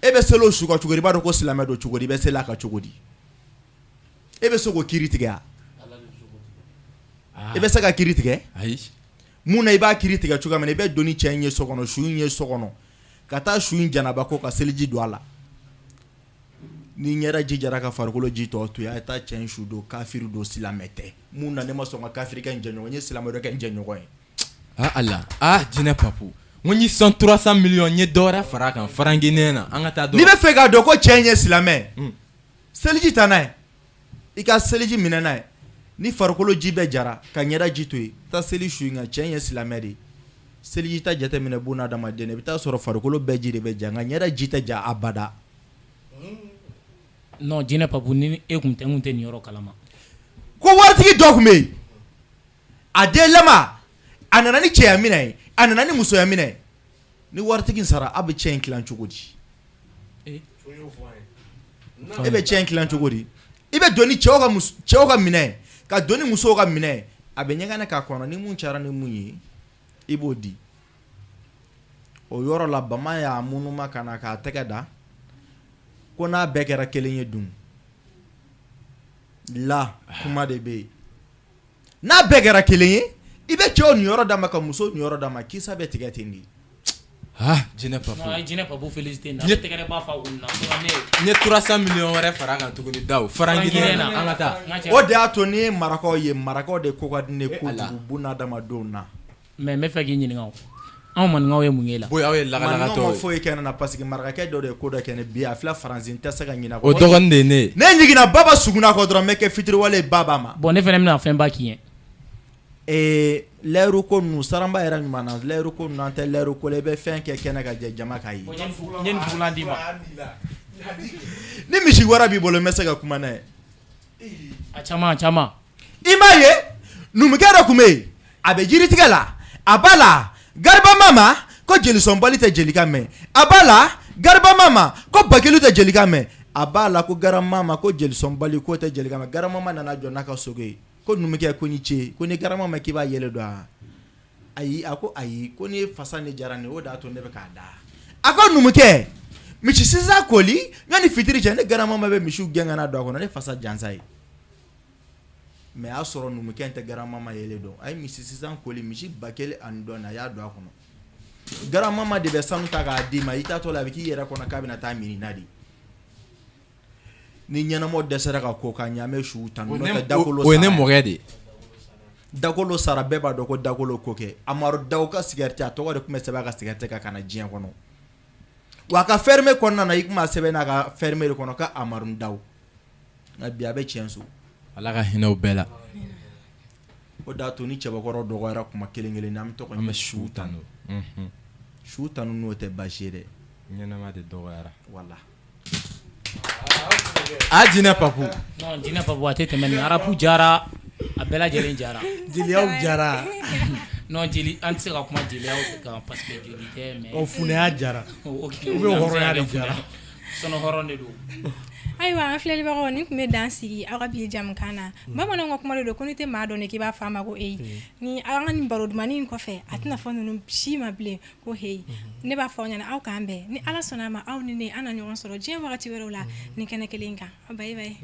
e bɛ seli o su ka cogo di i b'a dɔn ko silamɛ don cogo di i bɛ seli a ka cogo di e bɛ se k'o kiiri tigɛ wa i bɛ se ka kiiri tigɛ ayi mun na i b'a kiiri tigɛ cogoya min na i bɛ don ni cɛ in ye so kɔnɔ su in ye so kɔnɔ ka taa su in janaba ko ka seliji don a la ni ɲɛda ji jara ka farikolo ji tɔ to yen a ye taa cɛ in su don kafiri don silamɛ tɛ mun na ne ma sɔn ka kafiri kɛ n jɛɲɔgɔn n ye silamɛ dɔ kɛ n jɛɲɔgɔn ye ala jinɛ papu n ko n ye 300 millions n ye dɔ wɛrɛ fara a kan faranginɛya na an ka taa dɔn n'i bɛ fɛ k'a dɔn ko cɛ in ye silamɛ seliji ta n'a ye i ka seliji minɛ n'a ye ni farikolo ji bɛɛ jara ka ɲɛda ji to yen taa seli su in kan cɛ in ye silamɛ de ye seliji ta jateminɛ buna adamaden na i bɛ taa sɔrɔ farikolo bɛɛ ji de bɛ ja nka ɲɛda ji tɛ ja abada non jinɛ papu ni e kun tɛ nin yɔrɔ kalama ko waritigi dɔ tun bɛ yen a den lama a nana ni cɛya minɛ ye a nana ni musoya minɛ ye ni waritigi sara a bɛ cɛ in tilan cogo di e bɛ cɛ in tilan cogo di i bɛ don ni cɛw ka minɛ ka don ni musow ka minɛ a bɛ ɲɛgɛnɛ k'a kɔnɔ ni mun cayara ni mun ye i b'o di o yɔrɔ la bama y'a munuma ka na k'a tɛgɛ da ko n'a bɛɛ kɛra kelen ye dun la kuma de bɛ yen n'a bɛɛ kɛra kelen ye i bɛ cɛw ni yɔrɔ d'a ma ka muso ni yɔrɔ d'a ma kisa bɛ tigɛ ten de jinɛ papu non ay jinɛ papu félicité na tɛgɛrɛ b'a fa kunna n ye 300 millions wɛrɛ fara a kan tuguni daw faranginɛya na an ka taa o de y'a to ni ye marakaw ye marakaw de ko ka di ne kojugu buna adamadenw na mais n bɛ fɛ k'i ɲininka o anw maninkaw ye mun kɛ la boy aw ye lagalagatɔ maninkaw ma foyi kɛ ne na parce que marakakɛ dɔ de ye ko dɔ kɛ ne bi a filɛ faransi n tɛ se ka ɲinɛ o dɔgɔnin de ye ne ye ne ɲiginna baba suguna kɔ dɔrɔn n bɛ kɛ fitiriwale ye baba ma bon ne fɛnɛ bɛna fɛn ba k'i ye lɛyiru ko ninnu saramba yɛrɛ ɲuman na lɛyiru ko ninnu an tɛ lɛyiru ko la i bɛ fɛn kɛ kɛnɛ ka jɛ jama k'a ye n ye nin fugulan d'i ma ni misi wɛrɛ b'i bolo n bɛ se ka kuma n'a ye a caman i m'a ye numukɛ dɔ tun bɛ yen a bɛ jiritigɛ la a b'a la Garba Mama ko jelisɔnbali tɛ jelika mɛn a b'a la Garba Mama ko bakiliw tɛ jelika mɛn a b'a la ko Garba Mama ko jelisɔnbali ko tɛ jelika mɛn Garba Mama nana jɔ n'a ka sogo ye ko numukɛ ko ni ce ko ni Garba Mama k'i b'a yɛlɛ dɔn a ayi a ko ayi ko ni fasa ni jara ni o de y'a to ne bɛ k'a da a ko numukɛ misi sisan koli yanni fitiri cɛ ne Garba Mama bɛ misiw gɛn ka na don a kɔnɔ ne fasa jansa ye mais y'a sɔrɔ numukɛ in tɛ garamama yele dɔn a ye misi sisan koli misi 1000 ani dɔɔni a y'a don a kɔnɔ garamama de bɛ sanu ta k'a d'i ma i taatɔ la a bɛ k'i yɛrɛ kɔnɔ k'a bɛna taa mini na de ni ɲɛnamɔ dɛsɛra ka ko k'a ɲaamɛ su tan n'o tɛ dakolo o ye ne mɔkɛ de dakolo sara bɛɛ b'a dɔn ko dakolo ko kɛ Amadu Dawu ka cigarette a tɔgɔ de tun bɛ sɛbɛn a ka cigarette kan ka na diɲɛ kɔnɔ wa a ka ferme kɔnɔna na i tun b'a sɛbɛn n'a ka ferme de kɔnɔ ka Amadu Dawu nka bi a bɛ tiɲɛ so ala ka hinɛw bɛɛ la o daa to ni cɛbakɔrɔ dɔgɔyara kuma kelen-kelen na an bɛ tɔgɔ an bɛ su tanu su tanu n'o tɛ baasi ye dɛ ɲɛnama de dɔgɔyara wala a jinɛ papu non jinɛ papu a tɛ tɛmɛ nin arabu jara a bɛɛ lajɛlen jara jeliyaw jara non jeli an tɛ se ka kuma jeliyaw kan parce que jeli tɛ mais funɛya jara ok ou bien hɔrɔnya de jara sɔnɔ hɔrɔn de don ayiwa an filɛlibagaw nin tun bɛ dan sigi aw ka bi jamukan na bamananw ka kuma de don ko n'i tɛ maa dɔn de k'i b'a fɔ a ma ko eyi ni an ka nin baro dumanni in kɔfɛ a tɛna fɔ ninnu si ma bilen ko heyi ne b'a fɔ aw ɲɛna aw k'an bɛn ni ala sɔnna a ma aw ni ne an na ɲɔgɔn sɔrɔ diɲɛ wagati wɛrɛw la nin kɛnɛ kelen kan bye bye